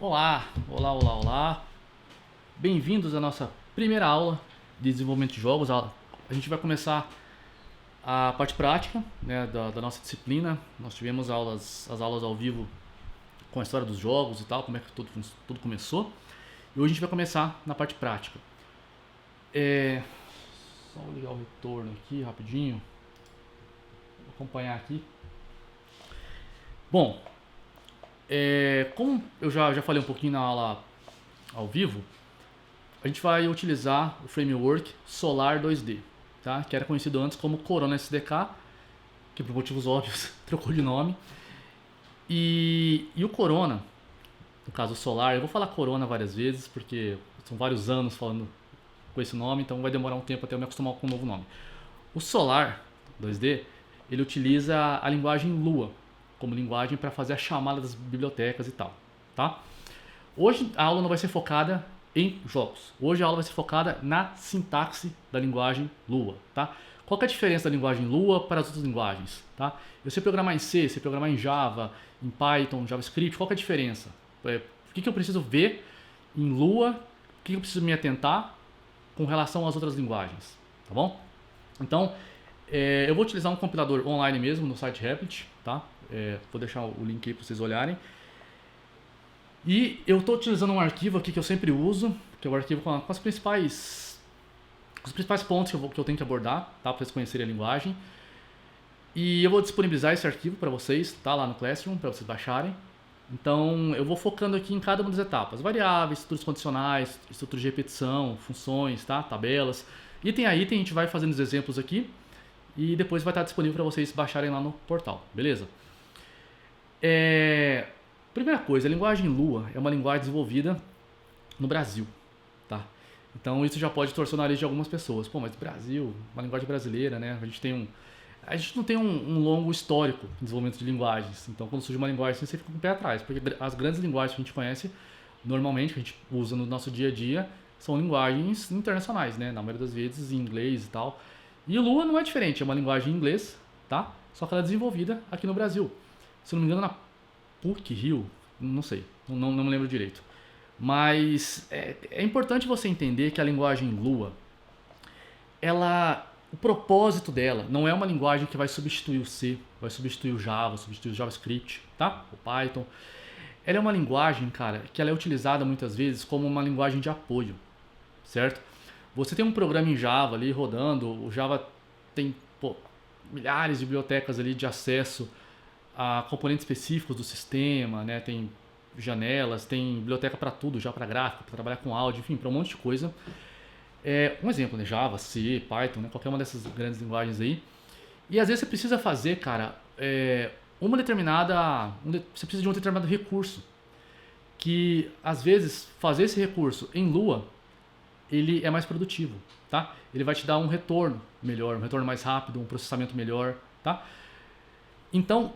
Olá, olá, olá, olá. Bem-vindos à nossa primeira aula de desenvolvimento de jogos. A gente vai começar a parte prática, né, da nossa disciplina. Nós tivemos as aulas ao vivo com a história dos jogos e tal, como é que tudo começou. E hoje a gente vai começar na parte prática. Só vou ligar o retorno aqui rapidinho. Vou acompanhar aqui. Bom, como eu já falei um pouquinho na aula ao vivo, a gente vai utilizar o framework Solar 2D, tá? Que era conhecido antes como Corona SDK, que por motivos óbvios trocou de nome. E o Corona, no caso Solar, eu vou falar Corona várias vezes, porque são vários anos falando com esse nome, então vai demorar um tempo até eu me acostumar com o novo nome. O Solar 2D, ele utiliza a linguagem Lua como linguagem para fazer a chamada das bibliotecas e tal, tá? Hoje a aula não vai ser focada em jogos. Hoje a aula vai ser focada na sintaxe da linguagem Lua, tá? Qual que é a diferença da linguagem Lua para as outras linguagens, tá? Eu sei programar em C, sei programar em Java, em Python, JavaScript. Qual que é a diferença? O que eu preciso ver em Lua? O que eu preciso me atentar com relação às outras linguagens, tá bom? Então, eu vou utilizar um compilador online mesmo no site Replit, tá? Vou deixar o link aí para vocês olharem. E eu estou utilizando um arquivo aqui que eu sempre uso, que é o arquivo com os principais pontos que eu tenho que abordar, tá? Para vocês conhecerem a linguagem. E eu vou disponibilizar esse arquivo para vocês, tá? Lá no Classroom, para vocês baixarem. Então eu vou focando aqui em cada uma das etapas: variáveis, estruturas condicionais, estruturas de repetição, funções, tá? Tabelas. Item a item a gente vai fazendo os exemplos aqui e depois vai estar disponível para vocês baixarem lá no portal, beleza? Primeira coisa, a linguagem Lua é uma linguagem desenvolvida no Brasil, tá? Então isso já pode torcer o nariz de algumas pessoas. Pô, mas Brasil, uma linguagem brasileira, né? A gente não tem um longo histórico de desenvolvimento de linguagens. Então quando surge uma linguagem assim, você fica com o pé atrás, porque as grandes linguagens que a gente conhece normalmente, que a gente usa no nosso dia a dia, são linguagens internacionais, né? Na maioria das vezes em inglês e tal. E o Lua não é diferente, é uma linguagem em inglês, tá? Só que ela é desenvolvida aqui no Brasil. Se eu não me engano, na PUC, Rio, não sei, não me lembro direito. Mas é importante você entender que a linguagem Lua, o propósito dela não é uma linguagem que vai substituir o C, vai substituir o Java, substituir o JavaScript, tá? O Python. Ela é uma linguagem, cara, que ela é utilizada muitas vezes como uma linguagem de apoio, certo? Você tem um programa em Java ali rodando, o Java tem milhares de bibliotecas ali de acesso a componentes específicos do sistema, né? Tem janelas, tem biblioteca para tudo, já para gráfico, para trabalhar com áudio, enfim, para um monte de coisa. Um exemplo, né? Java, C, Python, né? Qualquer uma dessas grandes linguagens aí. E às vezes você precisa fazer, cara, você precisa de um determinado recurso. Que às vezes fazer esse recurso em Lua, ele é mais produtivo, tá? Ele vai te dar um retorno melhor, um retorno mais rápido, um processamento melhor, tá? Então,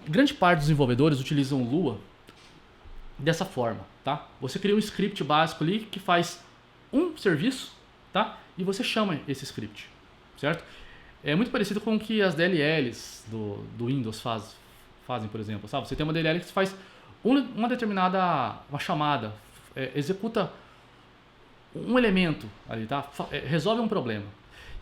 grande parte dos desenvolvedores utilizam o Lua dessa forma, tá? Você cria um script básico ali que faz um serviço, tá? E você chama esse script, certo? É muito parecido com o que as DLLs do Windows fazem, por exemplo, sabe? Você tem uma DLL que faz uma determinada chamada, executa um elemento ali, tá? Resolve um problema.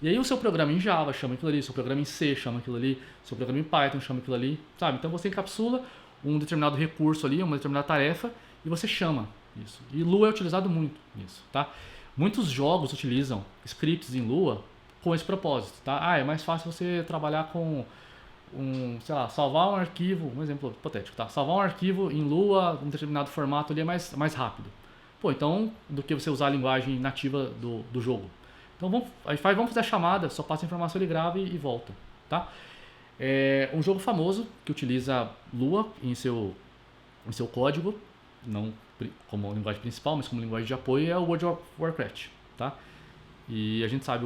E aí o seu programa em Java chama aquilo ali, seu programa em C chama aquilo ali, seu programa em Python chama aquilo ali, sabe? Então você encapsula um determinado recurso ali, uma determinada tarefa, e você chama isso. E Lua é utilizado muito nisso, tá? Muitos jogos utilizam scripts em Lua com esse propósito, tá? É mais fácil você trabalhar com salvar um arquivo, um exemplo hipotético, tá? Salvar um arquivo em Lua, um determinado formato ali é mais rápido. Pô, então, do que você usar a linguagem nativa do jogo. Então vamos fazer a chamada, só passa a informação, ele grava e volta, tá? Um jogo famoso que utiliza Lua em seu código, não como linguagem principal, mas como linguagem de apoio, é o World of Warcraft, tá? E a gente sabe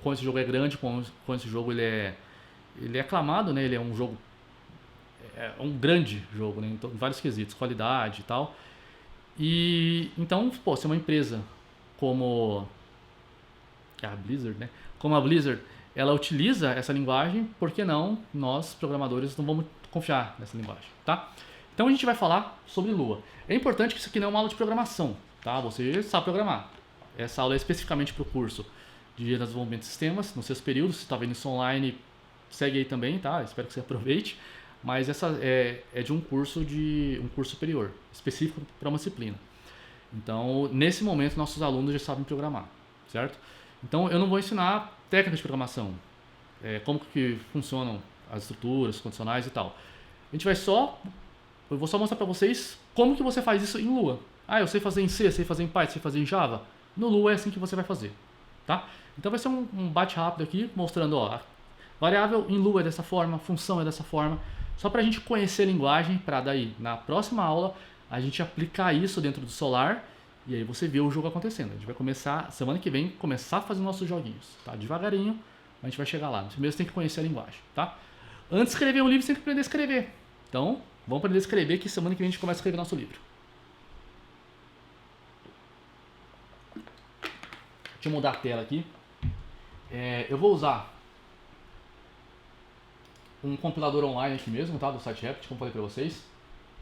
como esse jogo é grande, como esse jogo ele é aclamado, né? Ele é um jogo, um grande jogo, né? Em vários quesitos, qualidade e tal. E então, pô, se uma empresa como a Blizzard, né? Como a Blizzard, ela utiliza essa linguagem, por que não nós, programadores, não vamos confiar nessa linguagem, tá? Então a gente vai falar sobre Lua. É importante que isso aqui não é uma aula de programação, tá? Você sabe programar. Essa aula é especificamente para o curso de Engenharia de Desenvolvimento de Sistemas, nos seus períodos. Se está vendo isso online, segue aí também, tá? Espero que você aproveite. Mas essa é de um curso superior, específico para uma disciplina. Então, nesse momento, nossos alunos já sabem programar, certo? Então, eu não vou ensinar técnicas de programação, como que funcionam as estruturas, condicionais e tal. Eu vou só mostrar para vocês como que você faz isso em Lua. Ah, eu sei fazer em C, sei fazer em Python, sei fazer em Java. No Lua é assim que você vai fazer, tá? Então vai ser um bate rápido aqui, mostrando, ó, variável em Lua é dessa forma, função é dessa forma, só para a gente conhecer a linguagem, para daí, na próxima aula, a gente aplicar isso dentro do Solar, e aí você vê o jogo acontecendo. A gente vai começar, semana que vem, começar a fazer nossos joguinhos, tá? Devagarinho, a gente vai chegar lá. Primeiro você tem que conhecer a linguagem, tá? Antes de escrever um livro, você tem que aprender a escrever. Então, vamos aprender a escrever, que semana que vem a gente começa a escrever nosso livro. Deixa eu mudar a tela aqui. Eu vou usar um compilador online aqui mesmo, tá? Do site Replit, como falei pra vocês.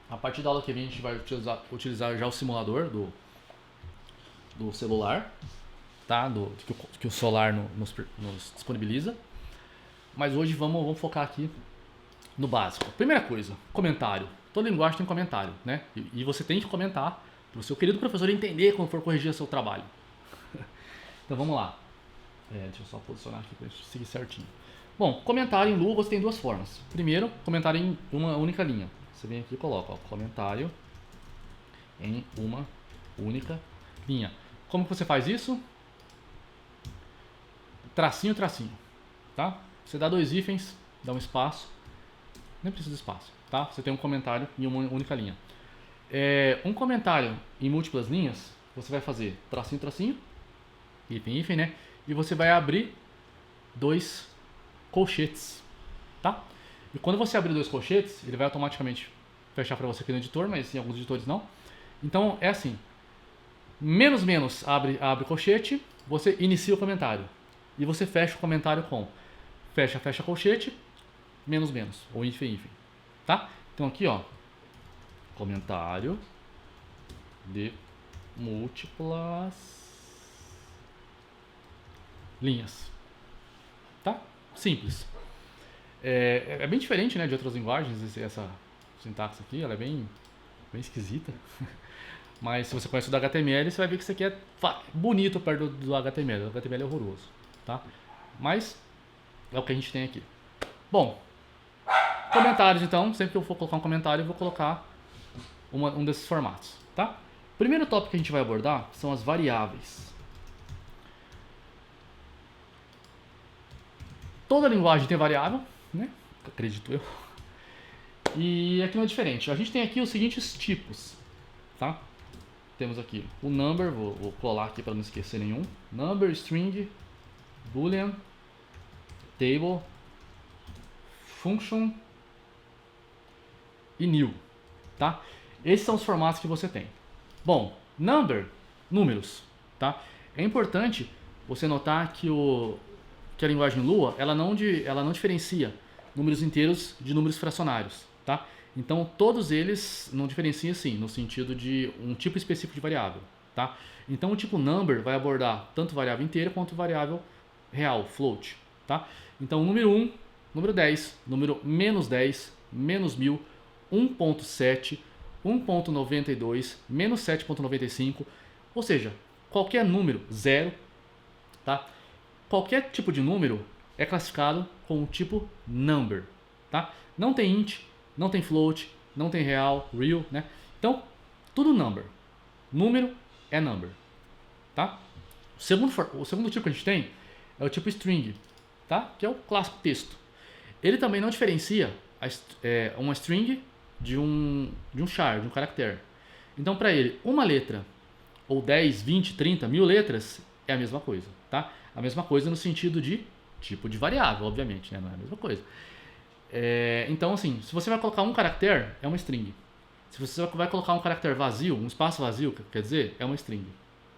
A partir da aula que vem a gente vai utilizar já o simulador do celular, tá? Que o Solar nos disponibiliza. Mas hoje vamos focar aqui no básico. Primeira coisa, comentário. Toda linguagem tem comentário, né? E você tem que comentar para o seu querido professor entender quando for corrigir o seu trabalho. Então vamos lá. Deixa eu só posicionar aqui para a gente seguir certinho. Bom, comentário em Lua você tem duas formas. Primeiro, comentário em uma única linha. Você vem aqui e coloca, ó, comentário em uma única linha. Como que você faz isso? Tracinho, tracinho, tá? Você dá dois hífens, dá um espaço, nem precisa de espaço, tá? Você tem um comentário em uma única linha. Um comentário em múltiplas linhas, você vai fazer tracinho, tracinho, hífen, hífen, né? E você vai abrir dois colchetes, tá? E quando você abrir dois colchetes, ele vai automaticamente fechar para você aqui no editor, mas em alguns editores não. Então é assim, menos menos abre colchete, você inicia o comentário. E você fecha o comentário com fecha colchete, menos menos, ou hífen, hífen, tá? Então aqui, ó, comentário de múltiplas linhas, tá? Simples. É bem diferente, né, de outras linguagens, essa sintaxe aqui, ela é bem esquisita. Mas se você conhece o do HTML, você vai ver que isso aqui é bonito perto do HTML. O HTML é horroroso, tá? Mas é o que a gente tem aqui. Bom, comentários então, sempre que eu for colocar um comentário, eu vou colocar um desses formatos, tá? Primeiro tópico que a gente vai abordar são as variáveis. Toda linguagem tem variável, né? Acredito eu. E aqui não é diferente. A gente tem aqui os seguintes tipos, tá? Temos aqui o number, vou colar aqui para não esquecer nenhum. Number, string, boolean, table, function e new, tá? Esses são os formatos que você tem. Bom, number, números, tá? É importante você notar que a linguagem Lua, ela não diferencia números inteiros de números fracionários, tá? Então, todos eles não diferenciam assim, no sentido de um tipo específico de variável, tá? Então, o tipo number vai abordar tanto variável inteira quanto variável real, float, tá? Então, número 1, número 10, número menos 10, menos 1000, 1.7, 1.92, menos 7.95, ou seja, qualquer número, 0, tá? Qualquer tipo de número é classificado com o tipo number, tá? Não tem int, não tem float, não tem real, real, né? Então, tudo number. Número é number, tá? O segundo tipo que a gente tem é o tipo string, tá? Que é o clássico texto. Ele também não diferencia uma string de um char, de um caractere. Então, para ele, uma letra ou 10, 20, 30, 1000 letras é a mesma coisa, tá? A mesma coisa no sentido de tipo de variável, obviamente, né? Não é a mesma coisa. Então, assim, se você vai colocar um caractere, é uma string. Se você vai colocar um caractere vazio, um espaço vazio, quer dizer, é uma string,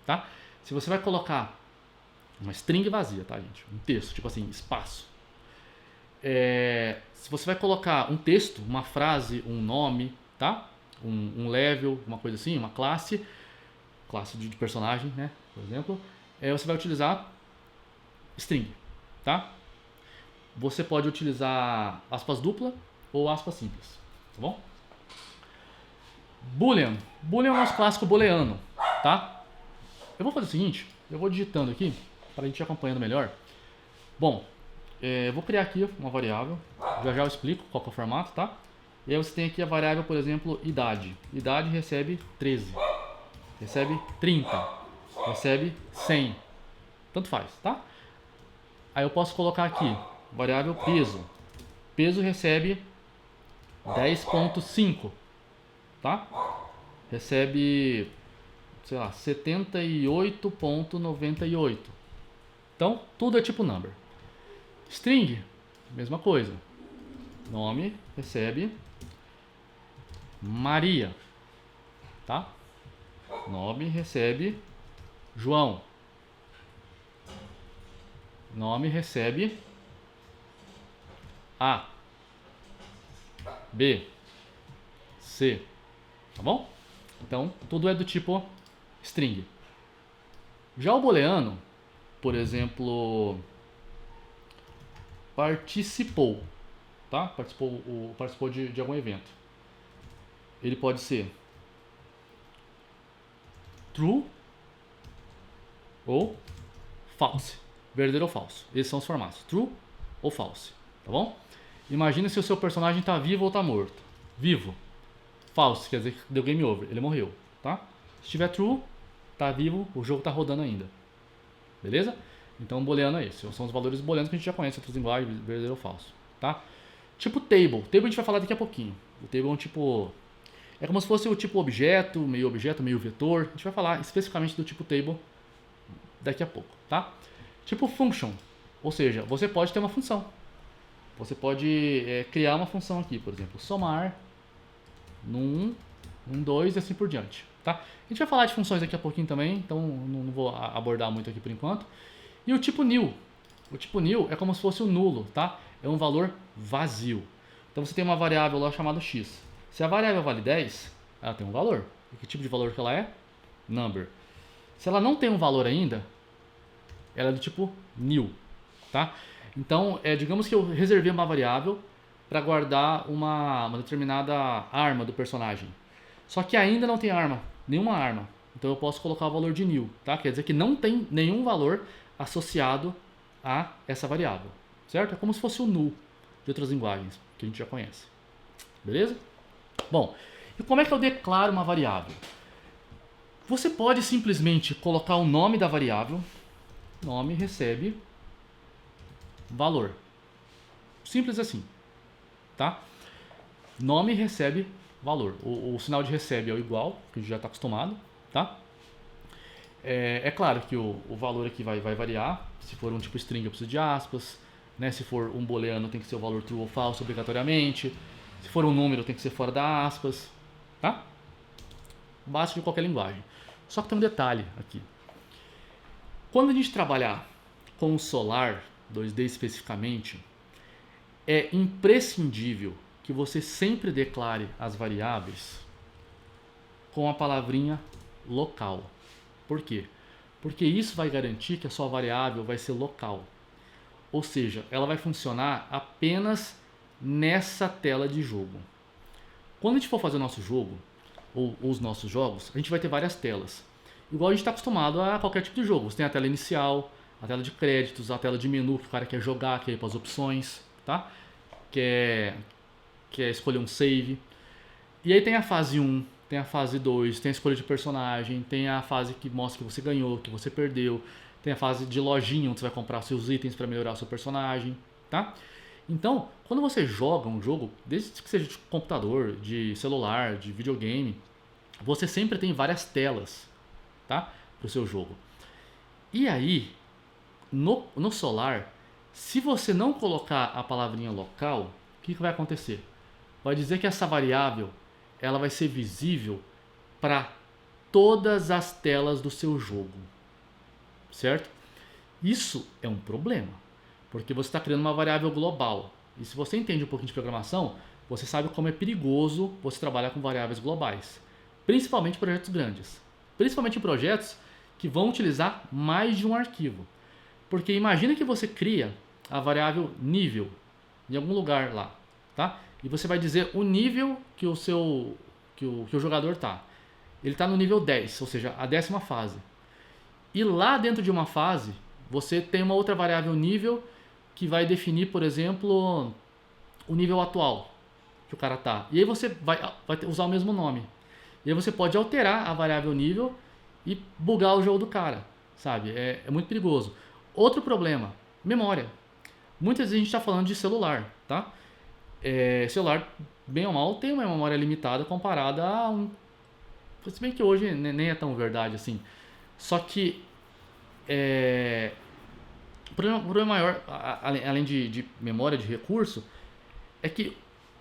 tá? Se você vai colocar uma string vazia, tá, gente? Um texto, tipo assim, espaço. Se você vai colocar um texto, uma frase, um nome, tá? Um level, uma coisa assim, uma classe de personagem, né? Por exemplo, você vai utilizar string, tá? Você pode utilizar aspas dupla ou aspas simples, tá bom? Boolean. Boolean é o nosso clássico booleano, tá? Eu vou fazer o seguinte, eu vou digitando aqui, para a gente ir acompanhando melhor. Bom, eu vou criar aqui uma variável, já eu explico qual que é o formato, tá? E aí você tem aqui a variável, por exemplo, idade. Idade recebe 13, recebe 30, recebe 100, tanto faz, tá? Aí eu posso colocar aqui, variável peso. Peso recebe 10.5, tá? Recebe, sei lá, 78.98. Então, tudo é tipo number. String, mesma coisa. Nome recebe Maria, tá? Nome recebe João. Nome recebe A, B, C, tá bom? Então, tudo é do tipo string. Já o booleano, por exemplo, participou, tá? Participou de algum evento. Ele pode ser true ou false, verdadeiro ou falso. Esses são os formatos, true ou false, tá bom? Imagina se o seu personagem está vivo ou está morto. Vivo, false, quer dizer que deu game over, ele morreu, tá? Se estiver true, está vivo, o jogo está rodando ainda, beleza? Então o booleano é esse, são os valores booleanos que a gente já conhece, outras linguagens, verdadeiro ou falso, tá? Tipo table a gente vai falar daqui a pouquinho. O table é um tipo, é como se fosse o tipo objeto, meio vetor. A gente vai falar especificamente do tipo table daqui a pouco, tá? Tipo function, ou seja, você pode ter uma função. Você pode criar uma função aqui, por exemplo, somar num 2 e assim por diante, tá? A gente vai falar de funções daqui a pouquinho também, então não vou abordar muito aqui por enquanto. E o tipo new. O tipo new é como se fosse o nulo, tá? É um valor vazio. Então você tem uma variável lá chamada x. Se a variável vale 10, ela tem um valor. E que tipo de valor que ela é? Number. Se ela não tem um valor ainda, ela é do tipo new, tá? Então, digamos que eu reservei uma variável para guardar uma determinada arma do personagem. Só que ainda não tem arma, nenhuma arma. Então eu posso colocar o valor de new, tá? Quer dizer que não tem nenhum valor associado a essa variável, certo? É como se fosse o null de outras linguagens que a gente já conhece. Beleza? Bom, e como é que eu declaro uma variável? Você pode simplesmente colocar o nome da variável, nome recebe valor. Simples assim, tá? Nome recebe valor. O sinal de recebe é o igual, que a gente já está acostumado, tá? É claro que o valor aqui vai variar. Se for um tipo string, eu preciso de aspas, né? Se for um booleano, tem que ser o valor true ou false obrigatoriamente. Se for um número, tem que ser fora da aspas, tá? Básico de qualquer linguagem. Só que tem um detalhe aqui. Quando a gente trabalhar com o Solar 2D especificamente, é imprescindível que você sempre declare as variáveis com a palavrinha local. Por quê? Porque isso vai garantir que a sua variável vai ser local. Ou seja, ela vai funcionar apenas nessa tela de jogo. Quando a gente for fazer o nosso jogo, ou os nossos jogos, a gente vai ter várias telas. Igual a gente está acostumado a qualquer tipo de jogo. Você tem a tela inicial, a tela de créditos, a tela de menu que o cara quer jogar, quer ir para as opções, tá? Quer escolher um save. E aí tem a fase 1, tem a fase 2, tem a escolha de personagem, tem a fase que mostra que você ganhou, que você perdeu, tem a fase de lojinha onde você vai comprar seus itens para melhorar o seu personagem, tá? Então, quando você joga um jogo, desde que seja de computador, de celular, de videogame, você sempre tem várias telas, tá? Para o seu jogo. E aí, no Solar, se você não colocar a palavrinha local, o que vai acontecer? Vai dizer que essa variável ela vai ser visível para todas as telas do seu jogo, certo? Isso é um problema, porque você está criando uma variável global. E se você entende um pouquinho de programação, você sabe como é perigoso você trabalhar com variáveis globais, principalmente em projetos grandes, principalmente em projetos que vão utilizar mais de um arquivo. Porque imagina que você cria a variável nível em algum lugar lá, tá? E você vai dizer o nível que o jogador tá. Ele está no nível 10, ou seja, a 10ª fase. E lá dentro de uma fase, você tem uma outra variável nível que vai definir, por exemplo, o nível atual que o cara tá. E aí você vai usar o mesmo nome. E aí você pode alterar a variável nível e bugar o jogo do cara, sabe? É muito perigoso. Outro problema, memória. Muitas vezes a gente está falando de celular, tá? Celular, bem ou mal, tem uma memória limitada comparada a um... Se bem que hoje nem é tão verdade assim. Só que o problema maior, além de memória, de recurso, é que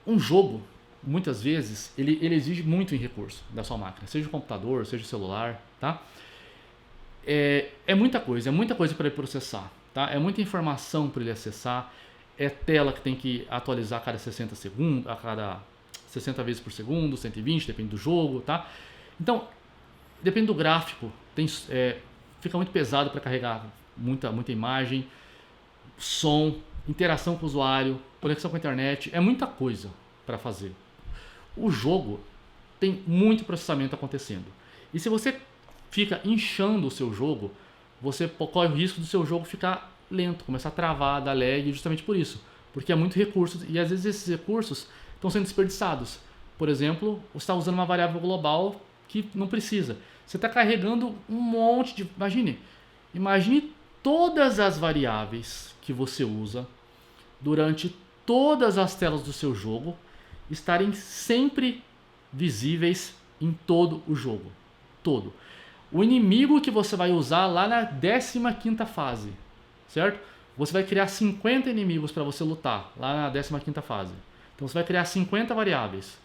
um jogo, muitas vezes, ele exige muito em recurso da sua máquina. Seja o computador, seja o celular, tá? É muita coisa para ele processar, tá? É muita informação para ele acessar. É tela que tem que atualizar a cada 60 segundos, a cada 60 vezes por segundo, 120, depende do jogo, tá? Então, depende do gráfico, fica muito pesado para carregar muita imagem, som, interação com o usuário, conexão com a internet, é muita coisa para fazer. O jogo tem muito processamento acontecendo. E se você fica inchando o seu jogo, você corre o risco do seu jogo ficar lento, começar a travar, dar lag, justamente por isso. Porque é muito recurso e às vezes esses recursos estão sendo desperdiçados. Por exemplo, você está usando uma variável global que não precisa. Você está carregando um monte de... Imagine todas as variáveis que você usa durante todas as telas do seu jogo estarem sempre visíveis em todo o jogo. Todo. O inimigo que você vai usar lá na 15ª fase, certo? Você vai criar 50 inimigos para você lutar lá na 15ª fase. Então você vai criar 50 variáveis.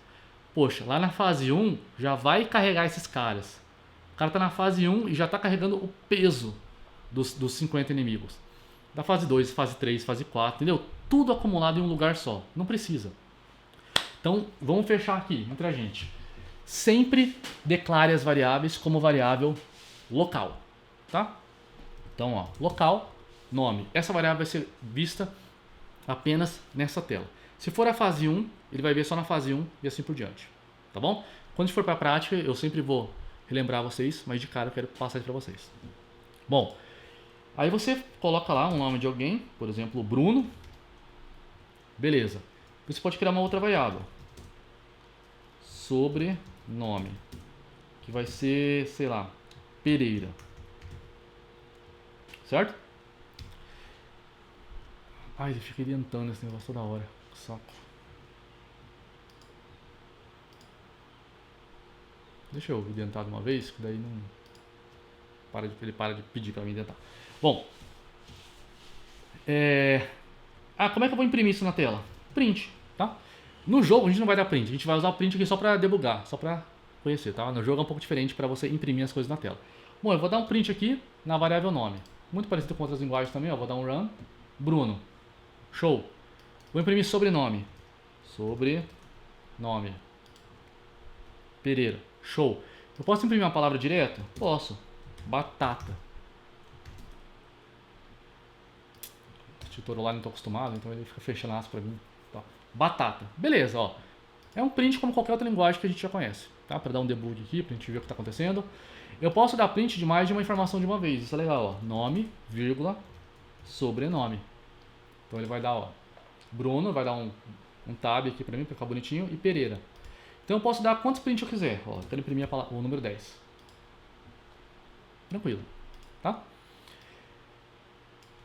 Poxa, lá na fase 1 já vai carregar esses caras. O cara tá na fase 1 e já tá carregando o peso dos 50 inimigos. Da fase 2, fase 3, fase 4, entendeu? Tudo acumulado em um lugar só. Não precisa. Então, vamos fechar aqui entre a gente. Sempre declare as variáveis como variável local, tá? Então, ó, local, nome. Essa variável vai ser vista apenas nessa tela. Se for a fase 1, ele vai ver só na fase 1 e assim por diante, tá bom? Quando for para a prática, eu sempre vou relembrar vocês, mas de cara eu quero passar isso para vocês. Bom, aí você coloca lá um nome de alguém, por exemplo, Bruno. Beleza. Você pode criar uma outra variável. Sobrenome. Que vai ser, sei lá, Pereira. Certo? Ai, ele fica orientando esse negócio toda hora. Que saco. Deixa eu identar de uma vez, que daí não... ele para de pedir para mim identar. Bom. Como é que eu vou imprimir isso na tela? Print, tá? No jogo a gente não vai dar print, a gente vai usar o print aqui só para debugar, só para conhecer, tá? No jogo é um pouco diferente para você imprimir as coisas na tela. Bom, eu vou dar um print aqui na variável nome. Muito parecido com outras linguagens também, ó. Vou dar um run. Bruno. Show. Vou imprimir sobrenome. Sobrenome. Pereira. Show. Eu posso imprimir uma palavra direto? Posso. Batata. Esse tutor lá não estou acostumado, então ele fica fechando as para mim. Tá. Batata. Beleza, ó. É um print como qualquer outra linguagem que a gente já conhece, tá? Para dar um debug aqui, para a gente ver o que está acontecendo. Eu posso dar print de mais de uma informação de uma vez. Isso é legal, ó. Nome, vírgula, sobrenome. Então ele vai dar, ó, Bruno, vai dar um tab aqui para mim, para ficar bonitinho, e Pereira. Então eu posso dar quantos prints eu quiser. Ó, eu quero imprimir o número 10. Tranquilo, tá?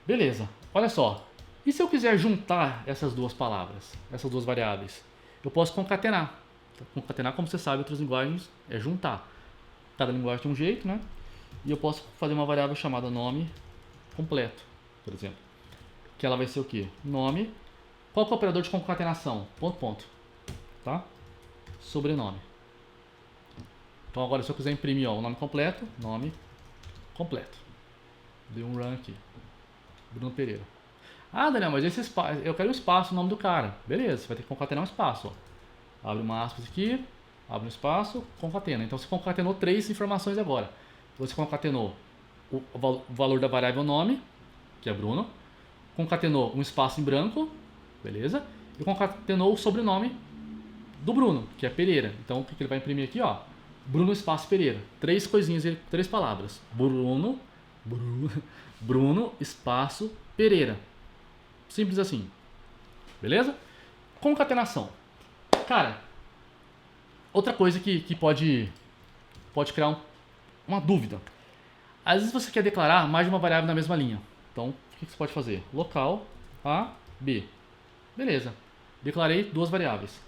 Beleza, olha só. E se eu quiser juntar essas duas palavras, essas duas variáveis? Eu posso concatenar. Concatenar, como você sabe, outras linguagens é juntar. Cada linguagem tem um jeito, né? E eu posso fazer uma variável chamada nome completo, por exemplo. Que ela vai ser o quê? Nome. Qual que é o operador de concatenação? Ponto, ponto. Tá? Sobrenome. Então agora se eu quiser imprimir, ó, o nome completo, nome completo. Dei um run aqui. Bruno Pereira. Ah, Daniel, mas esse espaço, eu quero o espaço, o nome do cara. Beleza, você vai ter que concatenar um espaço, ó. Abre uma aspas aqui, abre um espaço, concatena. Então você concatenou 3 informações agora. Você concatenou o valor da variável nome, que é Bruno, concatenou um espaço em branco, beleza? E concatenou o sobrenome do Bruno, que é Pereira. Então o que ele vai imprimir aqui, ó? Bruno espaço Pereira. 3 coisinhas, 3 palavras. Bruno espaço Pereira. Simples assim. Beleza? Concatenação. Cara, outra coisa que pode criar uma dúvida. Às vezes você quer declarar mais de uma variável na mesma linha. Então, o que você pode fazer? Local A, B. Beleza. Declarei 2 variáveis.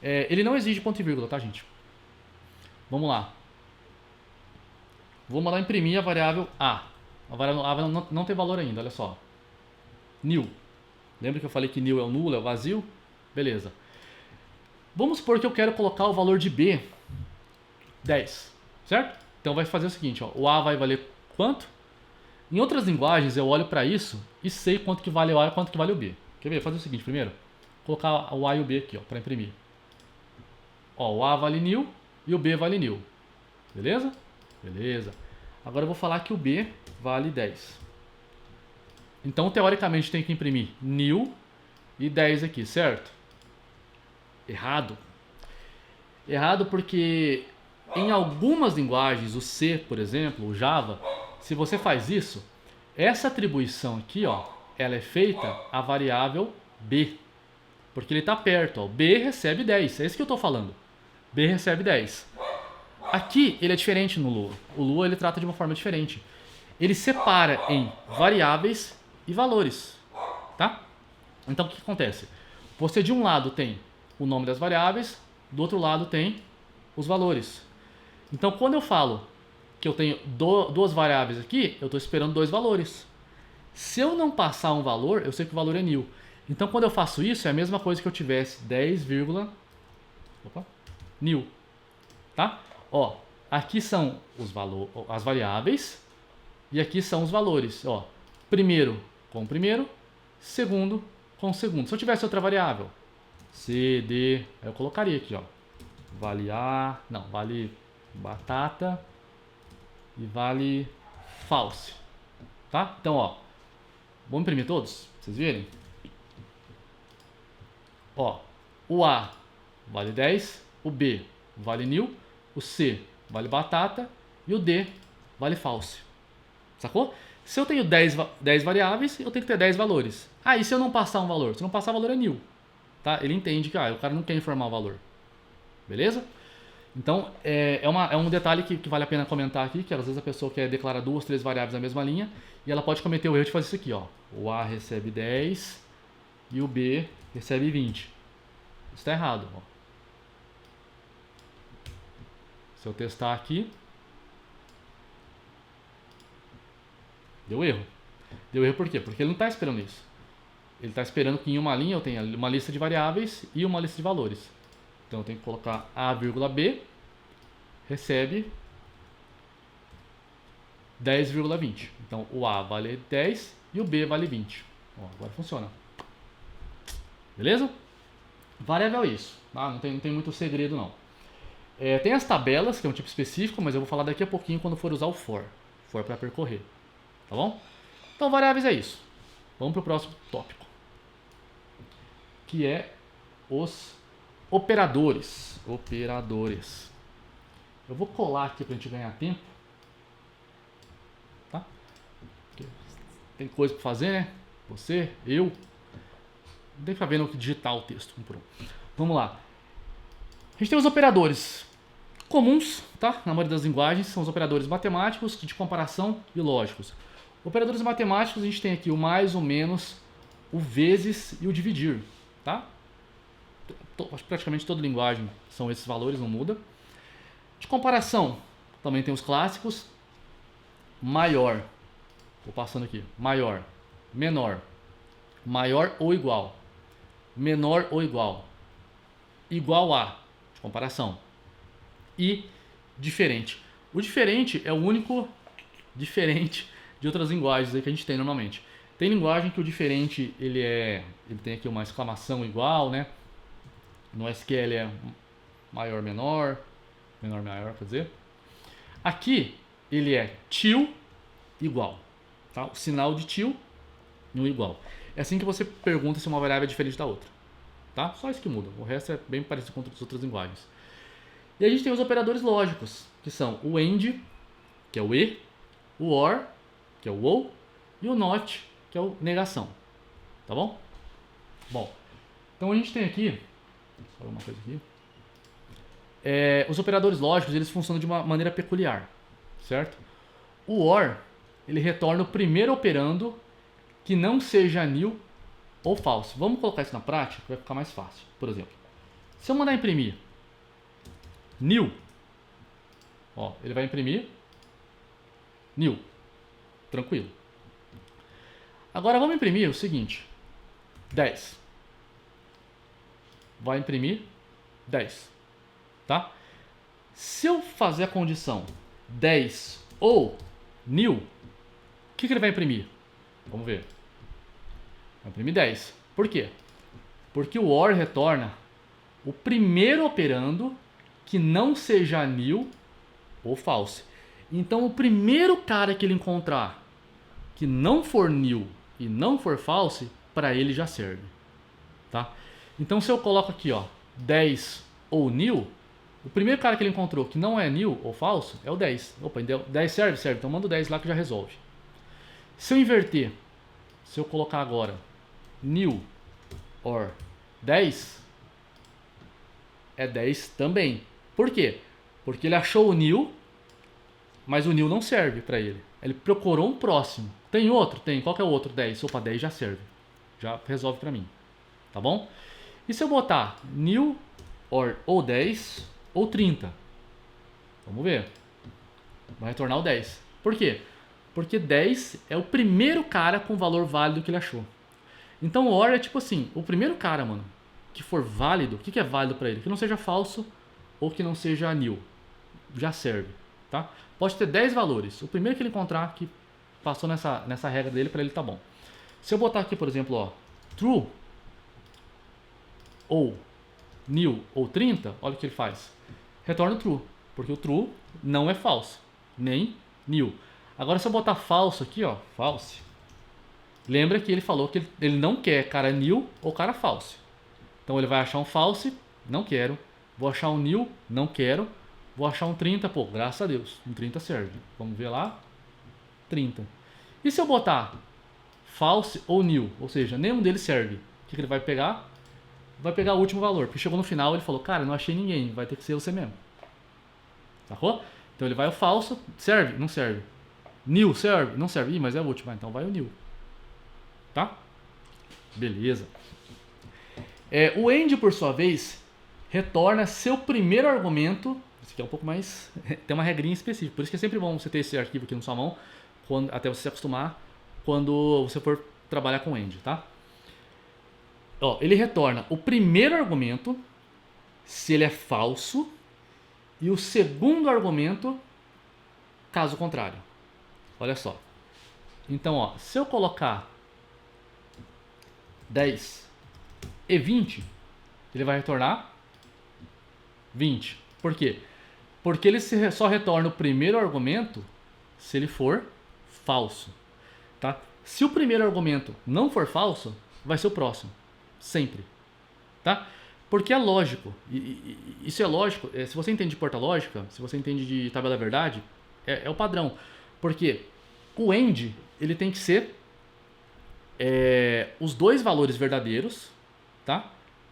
Ele não exige ponto e vírgula, tá, gente? Vamos lá. Vou mandar imprimir a variável A. A variável A não tem valor ainda, olha só. New. Lembra que eu falei que new é o nulo, é o vazio? Beleza. Vamos supor que eu quero colocar o valor de B 10, certo? Então vai fazer o seguinte, ó, o A vai valer quanto? Em outras linguagens eu olho para isso e sei quanto que vale o A e quanto que vale o B. Quer ver? Fazer o seguinte primeiro. Colocar o A e o B aqui, ó, para imprimir. Ó, o A vale new e o B vale new. Beleza? Beleza. Agora eu vou falar que o B vale 10. Então, teoricamente, tem que imprimir new e 10 aqui, certo? Errado. Errado porque em algumas linguagens, o C, por exemplo, o Java, se você faz isso, essa atribuição aqui, ó, ela é feita à variável B. Porque ele está perto, ó. B recebe 10, é isso que eu estou falando. B recebe 10. Aqui ele é diferente no Lua. O Lua ele trata de uma forma diferente. Ele separa em variáveis e valores, tá? Então o que acontece? Você de um lado tem o nome das variáveis, do outro lado tem os valores. Então quando eu falo que eu tenho 2 variáveis aqui, eu estou esperando 2 valores. Se eu não passar um valor, eu sei que o valor é new. Então quando eu faço isso, é a mesma coisa que eu tivesse 10, new, tá? Ó, aqui são as variáveis e aqui são os valores. Ó, primeiro com primeiro, segundo com segundo. Se eu tivesse outra variável, C, D, aí eu colocaria aqui, ó, vale A, não, vale batata e vale false, tá? Então, ó, vamos imprimir todos, pra vocês verem. Ó, o A vale 10, o B vale new, o C vale batata e o D vale false. Sacou? Se eu tenho 10 variáveis, eu tenho que ter 10 valores. Ah, e se eu não passar um valor? Se eu não passar o valor é new. Tá? Ele entende que o cara não quer informar o valor. Beleza? Então, é um detalhe que vale a pena comentar aqui, que às vezes a pessoa quer declarar 2, 3 variáveis na mesma linha, e ela pode cometer o erro de fazer isso aqui, ó. O A recebe 10 e o B recebe 20. Isso está errado, ó. Se eu testar aqui, deu erro. Deu erro por quê? Porque ele não está esperando isso. Ele está esperando que em uma linha eu tenha uma lista de variáveis e uma lista de valores. Então eu tenho que colocar A,B recebe 10,20. Então o A vale 10 e o B vale 20. Ó, agora funciona. Beleza? Variável é isso. Tá? Não tem muito segredo não. Tem as tabelas, que é um tipo específico, mas eu vou falar daqui a pouquinho quando for usar o for. For para percorrer. Tá bom? Então variáveis é isso. Vamos para o próximo tópico. Que é os operadores. Operadores. Eu vou colar aqui para a gente ganhar tempo. Tá? Porque tem coisa para fazer, né? Você, eu. Não tem que ficar vendo que digitar o texto. Vamos lá. A gente tem os operadores comuns, tá? Na maioria das linguagens, são os operadores matemáticos, de comparação e lógicos. Operadores matemáticos, a gente tem aqui o mais, o menos, o vezes e o dividir, tá? Acho que praticamente toda linguagem são esses valores, não muda. De comparação, também tem os clássicos. Maior, vou passando aqui, maior, menor, maior ou igual, menor ou igual, igual a, de comparação, e diferente. O diferente é o único diferente de outras linguagens aí que a gente tem normalmente. Tem linguagem que o diferente ele tem aqui uma exclamação igual, né? No SQL é maior, menor, menor, maior, quer dizer. Aqui ele é till igual, tá? O sinal de till no igual. É assim que você pergunta se uma variável é diferente da outra, tá? Só isso que muda. O resto é bem parecido com as outras linguagens. E a gente tem os operadores lógicos, que são o AND, que é o E, o OR, que é o OU, e o NOT, que é o negação. Tá bom? Bom, então a gente tem aqui, só uma coisa aqui. Os operadores lógicos, eles funcionam de uma maneira peculiar, certo? O OR, ele retorna o primeiro operando que não seja nil ou false. Vamos colocar isso na prática, que vai ficar mais fácil. Por exemplo, se eu mandar imprimir nil, ó, ele vai imprimir nil. Tranquilo. Agora vamos imprimir o seguinte, 10. Vai imprimir 10. Tá? Se eu fazer a condição 10 ou nil, o que ele vai imprimir? Vamos ver. Vai imprimir 10. Por quê? Porque o OR retorna o primeiro operando que não seja nil ou false. Então o primeiro cara que ele encontrar que não for nil e não for false, para ele já serve. Tá? Então se eu coloco aqui, ó, 10 ou nil, o primeiro cara que ele encontrou que não é nil ou falso é o 10. Opa, 10 serve? Serve. Então manda o 10 lá que já resolve. Se eu inverter, se eu colocar agora nil or 10, é 10 também. Por quê? Porque ele achou o nil, mas o nil não serve para ele. Ele procurou um próximo. Tem outro? Tem. Qual que é o outro? 10. Opa, 10 já serve. Já resolve para mim. Tá bom? E se eu botar nil or ou 10 ou 30? Vamos ver. Vai retornar o 10. Por quê? Porque 10 é o primeiro cara com valor válido que ele achou. Então o OR é tipo assim, o primeiro cara, mano, que for válido, o que é válido para ele? Que não seja falso ou que não seja nil. Já serve, tá? Pode ter 10 valores. O primeiro que ele encontrar que passou nessa regra dele, para ele tá bom. Se eu botar aqui, por exemplo, ó, true ou nil ou 30, olha o que ele faz. Retorna o true, porque o true não é falso, nem nil. Agora se eu botar falso aqui, ó, false, lembra que ele falou que ele não quer cara nil ou cara false. Então ele vai achar um false, não quero. Vou achar um nil, não quero. Vou achar um 30, pô, graças a Deus, um 30 serve. Vamos ver lá, 30. E se eu botar false ou nil, ou seja, nenhum deles serve, o que ele vai pegar? Vai pegar o último valor, porque chegou no final ele falou, cara, não achei ninguém, vai ter que ser você mesmo. Sacou? Então ele vai o falso, serve? Não serve. Nil serve? Não serve. Ih, mas é o último, então vai o nil. Tá? Beleza. O AND, por sua vez, retorna seu primeiro argumento. Esse aqui é um pouco mais... tem uma regrinha específica. Por isso que é sempre bom você ter esse arquivo aqui na sua mão, até você se acostumar quando você for trabalhar com AND, tá? Ó, ele retorna o primeiro argumento se ele é falso e o segundo argumento caso contrário. Olha só. Então, ó, se eu colocar 10 e 20, ele vai retornar 20. Por quê? Porque ele só retorna o primeiro argumento se ele for falso. Tá? Se o primeiro argumento não for falso, vai ser o próximo. Sempre. Tá? Porque é lógico. Isso é lógico. Se você entende de porta lógica, se você entende de tabela verdade, é o padrão. Porque o AND, ele tem que ser os dois valores verdadeiros, tá?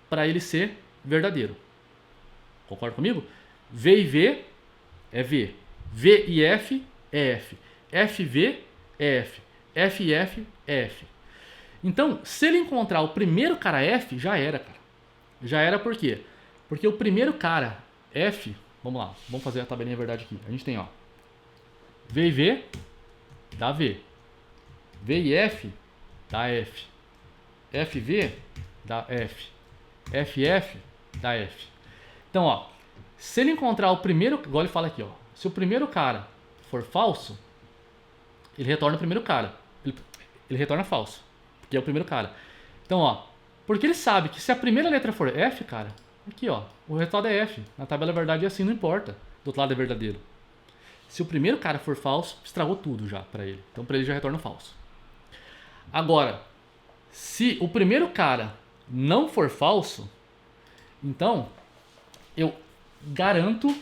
Para ele ser verdadeiro. Concorda comigo? V e V é V. V e F é F. FV é F. F e F é F. Então, se ele encontrar o primeiro cara F, já era, cara. Já era por quê? Porque o primeiro cara F, vamos lá, vamos fazer a tabelinha verdade aqui. A gente tem, ó, V e V dá V. V e F dá F. FV dá F. FF dá F. Então, ó, se ele encontrar o primeiro, igual ele fala aqui, ó, se o primeiro cara for falso, ele retorna o primeiro cara. Ele retorna falso, porque é o primeiro cara. Então, ó, porque ele sabe que se a primeira letra for F, cara, Aqui, ó, o resultado é F. Na tabela verdade é assim, não importa. Do outro lado é verdadeiro. Se o primeiro cara for falso, estragou tudo já para ele. Então para ele já retorna falso. Agora, se o primeiro cara não for falso, então eu garanto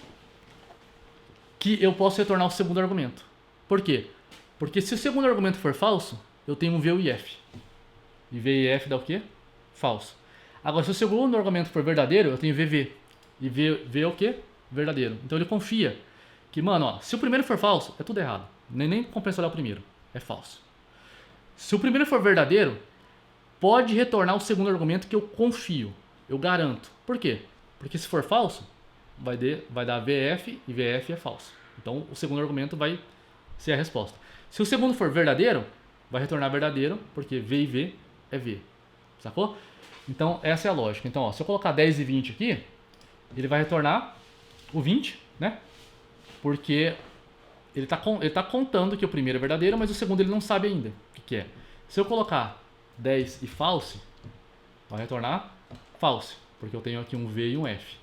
que eu posso retornar o segundo argumento. Por quê? Porque se o segundo argumento for falso, eu tenho um V e F. E V e F dá o quê? Falso. Agora, se o segundo argumento for verdadeiro, eu tenho VV. E V é o quê? Verdadeiro. Então ele confia que, mano, ó, se o primeiro for falso, é tudo errado. Nem compensa olhar o primeiro. É falso. Se o primeiro for verdadeiro, pode retornar o segundo argumento que eu confio. Eu garanto. Por quê? Porque se for falso, vai dar VF e VF é falso. Então o segundo argumento vai ser a resposta. Se o segundo for verdadeiro, vai retornar verdadeiro, porque V e V é V. Sacou? Então essa é a lógica. Então, ó, se eu colocar 10 e 20 aqui, ele vai retornar o 20, né? Porque ele tá contando que o primeiro é verdadeiro, mas o segundo ele não sabe ainda o que é. Se eu colocar 10 e false, vai retornar false, porque eu tenho aqui um V e um F.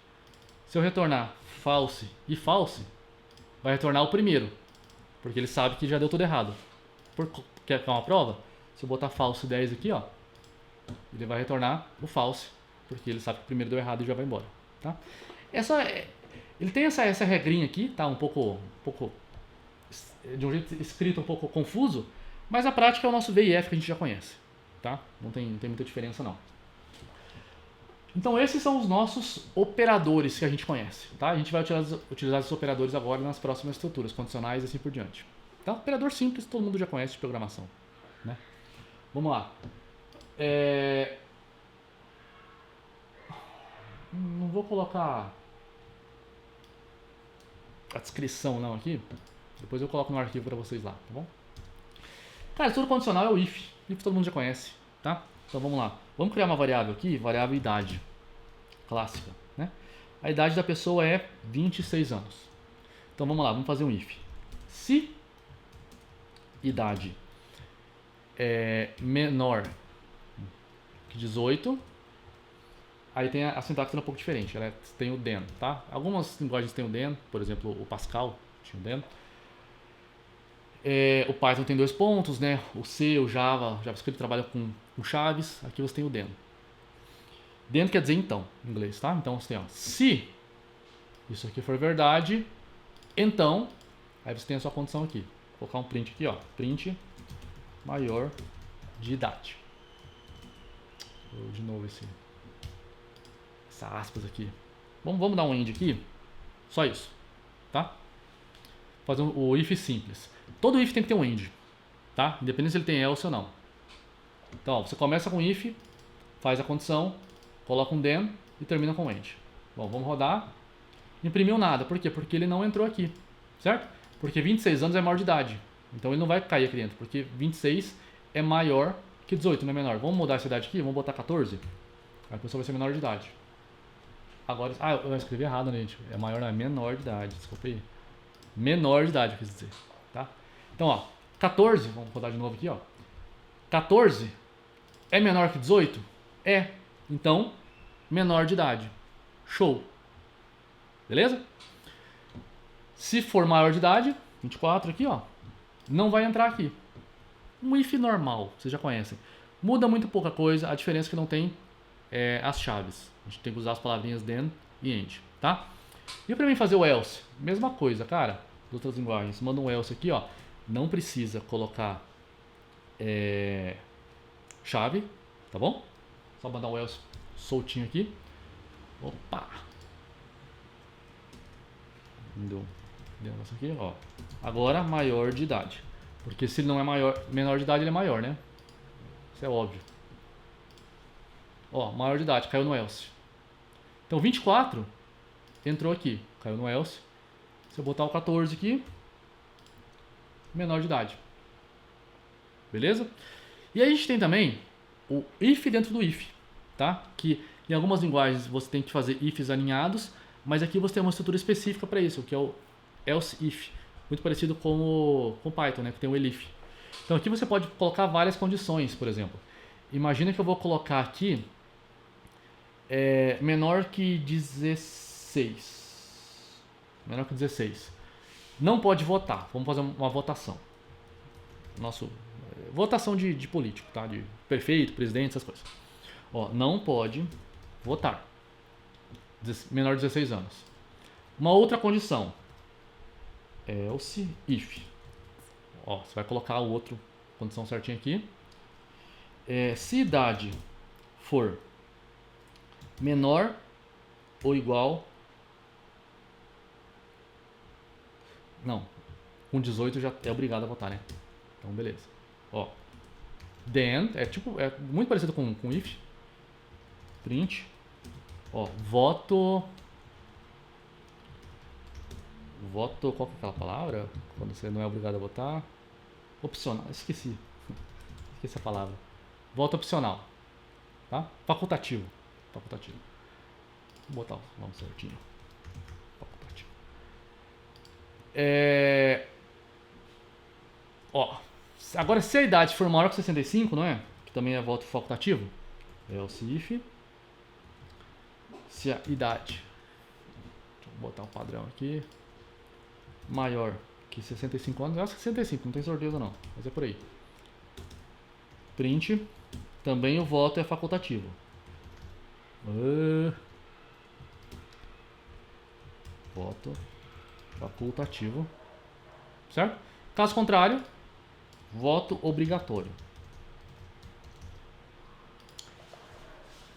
Se eu retornar false e false, vai retornar o primeiro, porque ele sabe que já deu tudo errado. Quer uma prova? Se eu botar false 10 aqui, ó, ele vai retornar o false, porque ele sabe que o primeiro deu errado e já vai embora. Tá? Ele tem essa regrinha aqui, tá? Um pouco de um jeito escrito um pouco confuso, mas a prática é o nosso V e F que a gente já conhece. Tá? Não tem muita diferença não. Então esses são os nossos operadores que a gente conhece. Tá? A gente vai utilizar esses operadores agora nas próximas estruturas, condicionais e assim por diante. Tá? Operador simples, todo mundo já conhece de programação. Né? Vamos lá. Não vou colocar a descrição não aqui. Depois eu coloco no arquivo para vocês lá, tá bom? Cara, estrutura condicional é o if. If todo mundo já conhece, tá? Então vamos lá. Vamos criar uma variável aqui, variável idade. Clássica, né? A idade da pessoa é 26 anos. Então vamos lá, vamos fazer um if. Se idade é menor que 18, aí tem a sintaxe um pouco diferente, ela tem o then, tá? Algumas linguagens têm o then, por exemplo, o Pascal tinha o then. O Python tem 2 pontos, né? O C, o JavaScript trabalha com chaves, aqui você tem o then. Then quer dizer então, em inglês, tá? Então você tem, ó, se isso aqui for verdade, então, aí você tem a sua condição aqui. Vou colocar um print aqui, ó, print maior de idade. De novo essa aspas aqui. Vamos dar um end aqui, só isso, tá? Fazer o if simples. Todo if tem que ter um end, tá? Independente se ele tem else ou não. Então, ó, você começa com if, faz a condição, coloca um then e termina com end. Bom, vamos rodar. Imprimiu nada, por quê? Porque ele não entrou aqui, certo? Porque 26 anos é maior de idade. Então ele não vai cair aqui dentro, porque 26 é maior que 18, não é menor. Vamos mudar essa idade aqui, vamos botar 14. Aí a pessoa vai ser menor de idade. Agora, eu escrevi errado, né, gente? É maior, não é menor de idade, desculpa aí. Menor de idade, eu quis dizer, tá? Então, ó, 14, vamos rodar de novo aqui, ó. 14 é menor que 18? É. Então, menor de idade. Show. Beleza? Se for maior de idade, 24 aqui, ó, não vai entrar aqui. Um if normal, vocês já conhecem. Muda muito pouca coisa, a diferença é que não tem as chaves. A gente tem que usar as palavrinhas then e end, tá? E para mim fazer o else, mesma coisa, cara, das outras linguagens. Manda um else aqui, ó. Não precisa colocar chave, tá bom? Só mandar um else soltinho aqui. Opa! Deu negócio aqui, ó. Agora maior de idade. Porque se ele não é menor de idade, ele é maior, né? Isso é óbvio. Ó, maior de idade, caiu no else. Então 24 entrou aqui, caiu no else. Se eu botar o 14 aqui, menor de idade. Beleza? E aí a gente tem também o if dentro do if, tá? Que em algumas linguagens você tem que fazer ifs alinhados, mas aqui você tem uma estrutura específica para isso, que é o else if, muito parecido com o Python, né? Que tem o elif. Então aqui você pode colocar várias condições, por exemplo. Imagina que eu vou colocar aqui é menor que 16. Menor que 16. Não pode votar. Vamos fazer uma votação. Votação de político, tá? De prefeito, presidente, essas coisas. Ó, não pode votar. Menor de 16 anos. Uma outra condição. Else if. Ó, você vai colocar a outra condição certinha aqui. Se idade for menor ou igual. Não. Com 18 já é obrigado a votar, né? Então, beleza. Ó. Then, é muito parecido com if. Print. Ó, voto, qual que é aquela palavra? Quando você não é obrigado a votar. Opcional, esqueci a palavra. Voto opcional. Tá? Facultativo. Vou botar o nome certinho. Facultativo. Ó, agora se a idade for maior que 65, não é? Que também é voto facultativo. Else if. Se a idade, deixa eu botar um padrão aqui, maior que 65 anos, eu acho que 65, não tenho certeza não, mas é por aí. Print, também o voto é facultativo. Voto facultativo, certo? Caso contrário, voto obrigatório.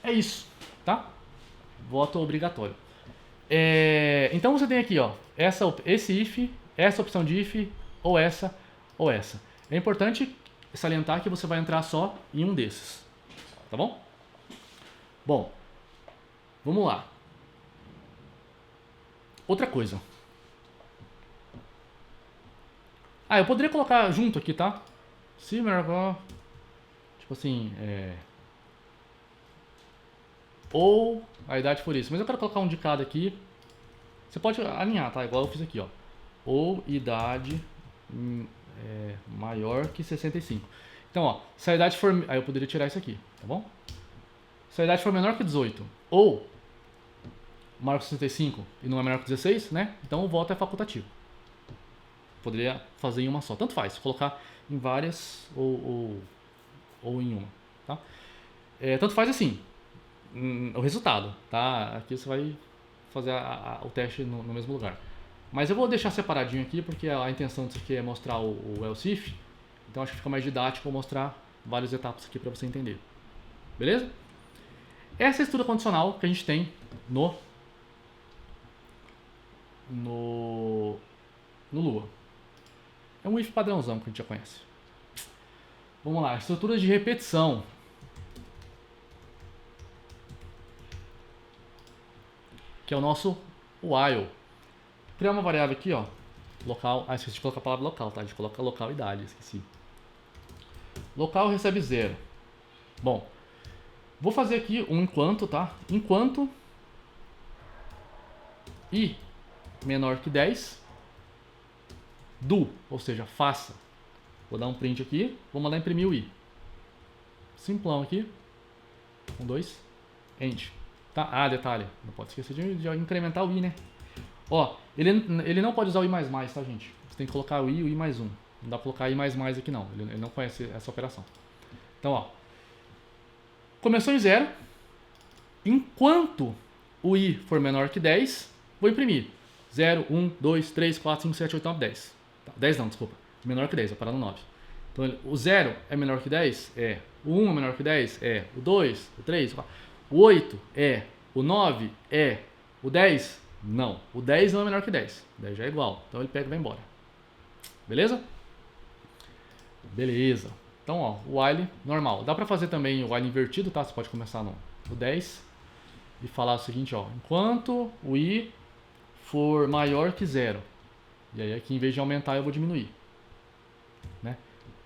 É isso, tá? Voto obrigatório. Então você tem aqui, ó, esse if, essa opção de if, ou essa, ou essa. É importante salientar que você vai entrar só em um desses, tá bom? Bom, vamos lá. Outra coisa. Eu poderia colocar junto aqui, tá? Se menor, tipo assim, ou a idade for isso. Mas eu quero colocar um de cada aqui. Você pode alinhar, tá? Igual eu fiz aqui, ó. Ou idade maior que 65. Então, ó, se a idade for... Aí eu poderia tirar isso aqui, tá bom? Se a idade for menor que 18 ou maior que 65 e não é menor que 16, né? Então o voto é facultativo. Poderia fazer em uma só. Tanto faz, colocar em várias ou em uma, tá? Tanto faz assim, o resultado, tá? Aqui você vai fazer o teste no mesmo lugar. Mas eu vou deixar separadinho aqui porque a intenção disso aqui é mostrar o else if. Então acho que fica mais didático eu mostrar várias etapas aqui para você entender. Beleza? Essa é a estrutura condicional que a gente tem no Lua. É um if padrãozão que a gente já conhece. Vamos lá, estruturas de repetição. Que é o nosso while. Criar uma variável aqui, ó. Local. Esqueci de colocar a palavra local, tá? A gente coloca local e idade, esqueci. Local recebe 0. Bom, vou fazer aqui um enquanto, tá? Enquanto i menor que 10 do, ou seja, faça. Vou dar um print aqui, vou mandar imprimir o i. Simplão aqui. 1, 2, end. Tá? Detalhe, não pode esquecer de incrementar o i, né? Ó, ele não pode usar o i++, tá, gente? Você tem que colocar o i e o i mais 1. Não dá pra colocar i++ aqui não, ele não conhece essa operação. Então, ó, começou em 0. Enquanto o i for menor que 10, vou imprimir 0, 1, 2, 3, 4, 5, 7, 8, 9, 10. Tá, 10 não, desculpa. Menor que 10, vou parar no 9. Então, o 0 é menor que 10? É. O 1 é menor que 10? É. O 2, o 3, o 4. O 8 é. O 9 é. O 10? Não. O 10 não é menor que 10. O 10 já é igual. Então ele pega e vai embora. Beleza? Beleza. Então, ó, o while normal. Dá pra fazer também o while invertido, tá? Você pode começar no 10 e falar o seguinte, ó. Enquanto o i for maior que 0. E aí aqui, em vez de aumentar, eu vou diminuir. Né?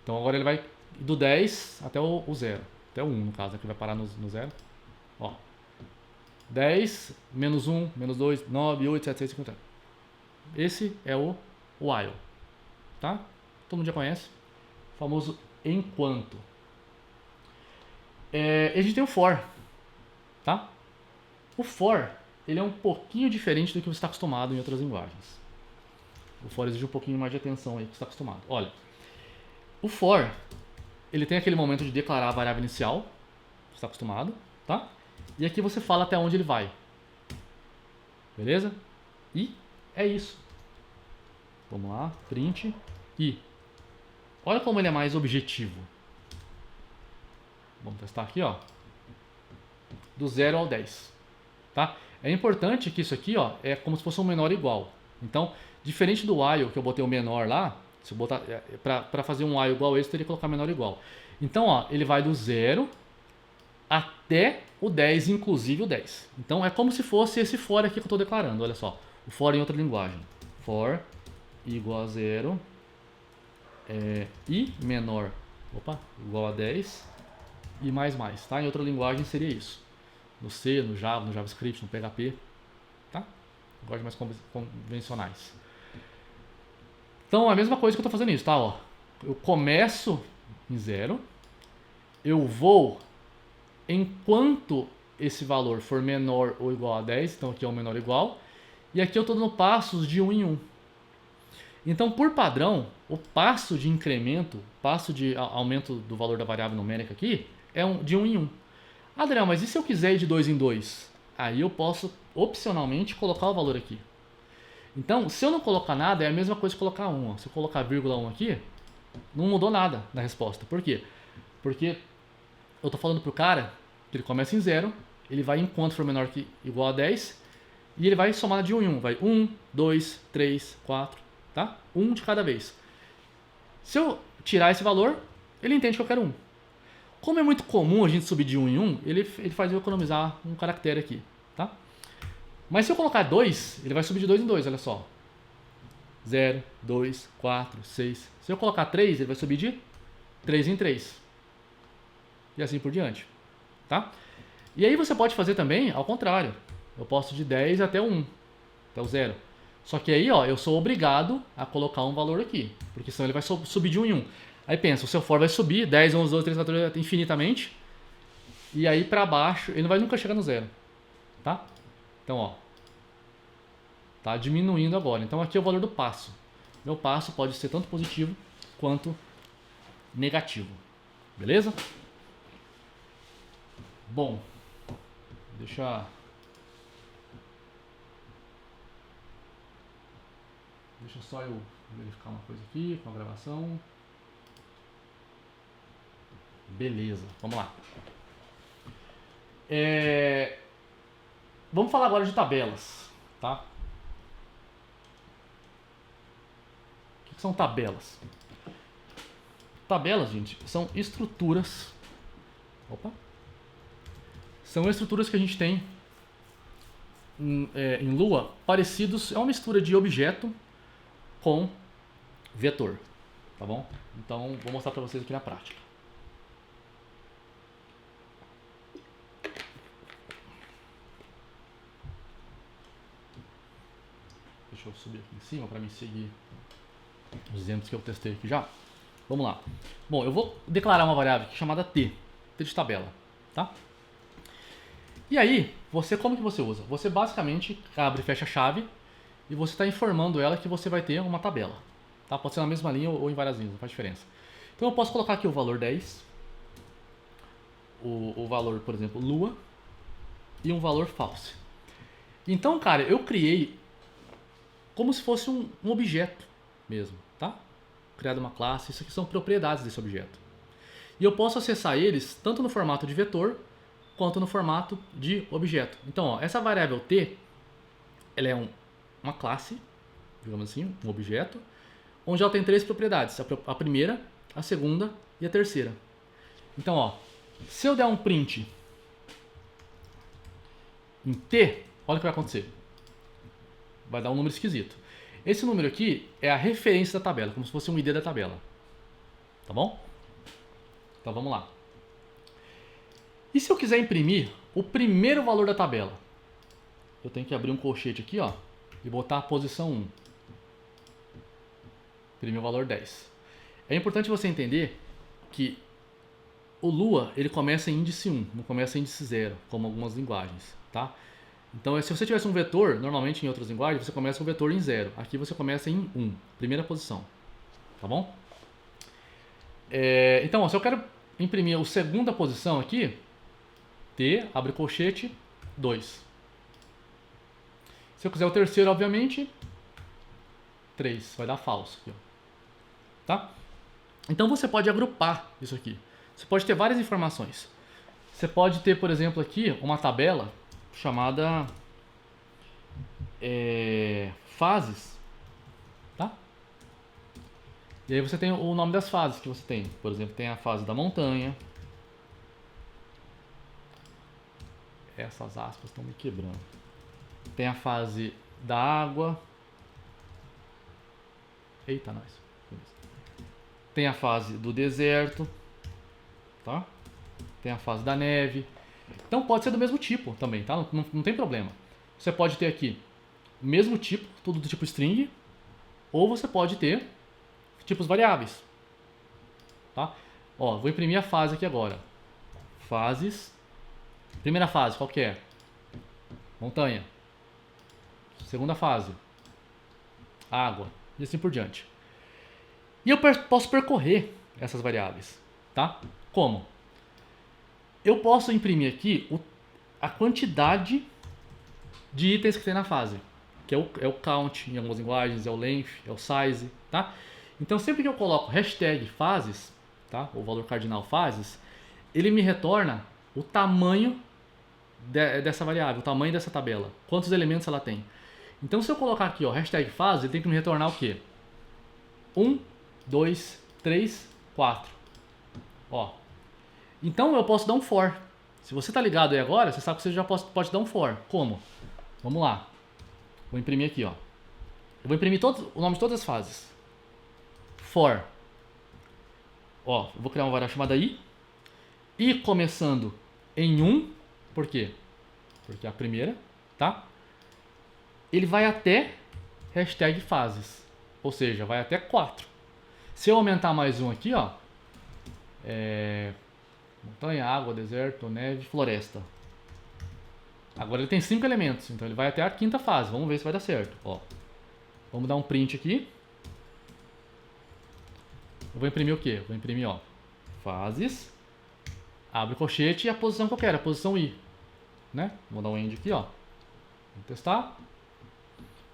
Então agora ele vai do 10 até o 0. Até o 1, no caso, que vai parar no 0. Ó. 10, menos 1, menos 2, 9, 8, 7, 6, 5, 7. Esse é o while. Tá? Todo mundo já conhece. O famoso enquanto. A gente tem o for. Tá? O for, ele é um pouquinho diferente do que você está acostumado em outras linguagens. O for exige um pouquinho mais de atenção aí que você está acostumado. Olha, o for, ele tem aquele momento de declarar a variável inicial, você está acostumado, tá? E aqui você fala até onde ele vai. Beleza? E é isso. Vamos lá, print e. Olha como ele é mais objetivo. Vamos testar aqui, ó. Do 0 ao 10. Tá? É importante que isso aqui, ó, é como se fosse um menor igual. Então, diferente do while, que eu botei o menor lá, se eu botar para fazer um while igual a esse, eu teria que colocar menor igual. Então, ó, ele vai do 0 até o 10, inclusive o 10. Então, é como se fosse esse for aqui que eu estou declarando. Olha só, o for em outra linguagem. For igual a 0 e menor, igual a 10 e mais, tá? Em outra linguagem seria isso. No C, no Java, no JavaScript, no PHP, tá? Linguagens mais convencionais. Então, é a mesma coisa que eu estou fazendo isso, tá? Ó, eu começo em 0, eu vou enquanto esse valor for menor ou igual a 10, então aqui é o menor ou igual, e aqui eu estou dando passos de 1 em 1. Então, por padrão, o passo de incremento, passo de aumento do valor da variável numérica aqui, é de 1 em 1. Adriano, mas e se eu quiser ir de 2 em 2? Aí eu posso, opcionalmente, colocar o valor aqui. Então, se eu não colocar nada, é a mesma coisa que colocar 1. Ó. Se eu colocar vírgula 1 aqui, não mudou nada na resposta. Por quê? Porque eu estou falando para o cara que ele começa em 0, ele vai enquanto for menor que igual a 10, e ele vai somar de 1 em 1. Vai 1, 2, 3, 4, tá? 1 de cada vez. Se eu tirar esse valor, ele entende que eu quero 1. Como é muito comum a gente subir de 1 em 1, ele faz eu economizar um caractere aqui, tá? Mas se eu colocar 2, ele vai subir de 2 em 2, olha só. 0, 2, 4, 6. Se eu colocar 3, ele vai subir de 3 em 3. E assim por diante, tá? E aí você pode fazer também ao contrário. Eu posso de 10 até 1, até o 0. Só que aí, ó, eu sou obrigado a colocar um valor aqui, porque senão ele vai subir de 1 em 1. Aí pensa, o seu for vai subir 10, 11, 12, 13, 14, infinitamente. E aí pra baixo, ele não vai nunca chegar no 0. Tá? Então, ó. Tá diminuindo agora. Então aqui é o valor do passo. Meu passo pode ser tanto positivo quanto negativo. Beleza? Bom. Deixa só eu verificar uma coisa aqui com a gravação. Beleza, vamos lá. Vamos falar agora de tabelas, tá? O que são tabelas? Tabelas, gente, são estruturas. São estruturas que a gente tem em Lua parecidos. É uma mistura de objeto com vetor, tá bom? Então, vou mostrar para vocês aqui na prática. Deixa eu subir aqui em cima para me seguir os exemplos que eu testei aqui já. Vamos lá. Bom, eu vou declarar uma variável aqui chamada T de tabela, tá? E aí, como que você usa? Você basicamente abre e fecha a chave e você está informando ela que você vai ter uma tabela. Tá? Pode ser na mesma linha ou em várias linhas, não faz diferença. Então eu posso colocar aqui o valor 10, o valor, por exemplo, lua, e um valor false. Então, cara, eu criei como se fosse um objeto mesmo, tá? Criado uma classe, isso aqui são propriedades desse objeto. E eu posso acessar eles tanto no formato de vetor quanto no formato de objeto. Então, ó, essa variável t, ela é uma classe, digamos assim, um objeto, onde ela tem 3 propriedades, a primeira, a segunda e a terceira. Então, ó, se eu der um print em t, olha o que vai acontecer. Vai dar um número esquisito. Esse número aqui é a referência da tabela, como se fosse um ID da tabela. Tá bom? Então vamos lá. E se eu quiser imprimir o primeiro valor da tabela? Eu tenho que abrir um colchete aqui, ó, e botar a posição 1. Imprimir o valor 10. É importante você entender que o Lua, ele começa em índice 1, não começa em índice 0, como algumas linguagens, tá? Então, se você tivesse um vetor, normalmente em outras linguagens, você começa o vetor em 0. Aqui você começa em 1, primeira posição. Tá bom? Então, ó, se eu quero imprimir a segunda posição aqui, T, abre colchete, 2. Se eu quiser o terceiro, obviamente, 3. Vai dar falso aqui, ó. Tá? Então você pode agrupar isso aqui. Você pode ter várias informações. Você pode ter, por exemplo, aqui uma tabela chamada fases, tá? E aí você tem o nome das fases que você tem. Por exemplo, tem a fase da montanha. Essas aspas estão me quebrando. Tem a fase da água. Eita, nós. Tem a fase do deserto, tá? Tem a fase da neve. Então pode ser do mesmo tipo também, tá? Não tem problema. Você pode ter aqui o mesmo tipo, tudo do tipo string, ou você pode ter tipos variáveis, tá? Ó, vou imprimir a fase aqui agora. Fases. Primeira fase, qual que é? Montanha. Segunda fase, água, e assim por diante. E eu posso percorrer essas variáveis, tá? Como? Eu posso imprimir aqui a quantidade de itens que tem na fase, que é o count em algumas linguagens, é o length, é o size, tá? Então sempre que eu coloco hashtag fases, tá? O valor cardinal fases, ele me retorna o tamanho dessa variável, o tamanho dessa tabela, quantos elementos ela tem. Então se eu colocar aqui, ó, hashtag fase, ele tem que me retornar o quê? 1, 2, 3, 4. Ó. Então eu posso dar um for. Se você está ligado aí agora, você sabe que você já pode dar um for. Como? Vamos lá. Vou imprimir aqui, ó. Eu vou imprimir o nome de todas as fases. For. Ó, eu vou criar uma variável chamada i. I começando em 1. Por quê? Porque é a primeira, tá? Ele vai até hashtag fases. Ou seja, vai até 4. Se eu aumentar mais um aqui, ó. Montanha, água, deserto, neve, floresta. Agora ele tem 5 elementos, então ele vai até a quinta fase. Vamos ver se vai dar certo. Ó. Vamos dar um print aqui. Eu vou imprimir o quê? Vou imprimir, ó, fases, abre colchete e a posição que eu quero, a posição I. Né? Vou dar um end aqui, ó. Vamos testar.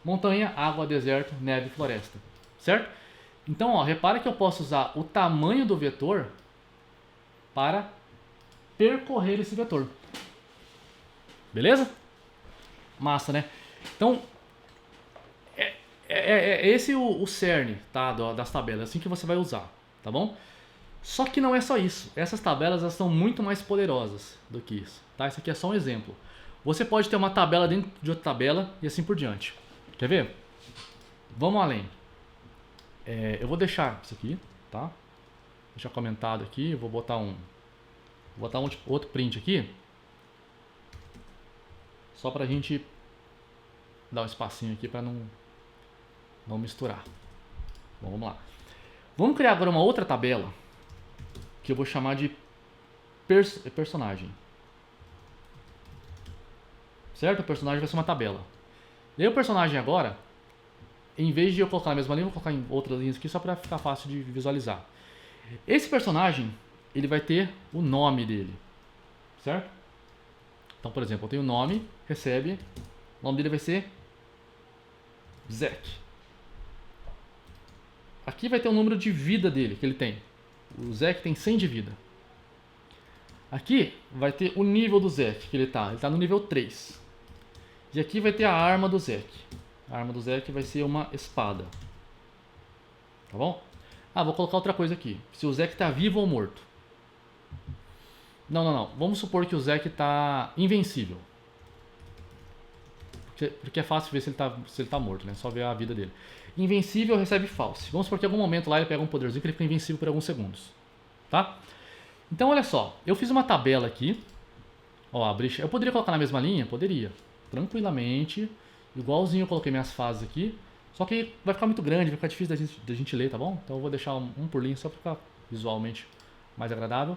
Montanha, água, deserto, neve, floresta. Certo? Então, ó, repara que eu posso usar o tamanho do vetor para percorrer esse vetor. Beleza? Massa, né? Então, esse o cerne, tá, das tabelas, assim que você vai usar, tá bom? Só que não é só isso. Essas tabelas elas são muito mais poderosas do que isso, tá? Isso aqui é só um exemplo. Você pode ter uma tabela dentro de outra tabela e assim por diante. Quer ver? Vamos além. Eu vou deixar isso aqui, tá? Deixar comentado aqui. Vou botar outro print aqui. Só pra gente dar um espacinho aqui pra não misturar. Bom, vamos lá. Vamos criar agora uma outra tabela que eu vou chamar de personagem. Certo? O personagem vai ser uma tabela. E aí o personagem agora, em vez de eu colocar na mesma linha, eu vou colocar em outras linhas aqui só para ficar fácil de visualizar. Esse personagem, ele vai ter o nome dele. Certo? Então, por exemplo, eu tenho o nome, recebe, o nome dele vai ser Zack. Aqui vai ter o número de vida dele, que ele tem. O Zack tem 100 de vida. Aqui vai ter o nível do Zack que ele tá. Ele tá no nível 3. E aqui vai ter a arma do Zack. A arma do Zack vai ser uma espada. Tá bom? Ah, vou colocar outra coisa aqui. Se o Zack tá vivo ou morto. Não. Vamos supor que o Zack tá invencível. Porque é fácil ver se ele tá morto, né? Só ver a vida dele. Invencível recebe false. Vamos supor que em algum momento lá ele pega um poderzinho que ele fica invencível por alguns segundos. Tá? Então olha só. Eu fiz uma tabela aqui. Ó, eu poderia colocar na mesma linha? Poderia. Tranquilamente. Igualzinho eu coloquei minhas fases aqui. Só que vai ficar muito grande, vai ficar difícil da gente ler, tá bom? Então eu vou deixar um por linha só para ficar visualmente mais agradável.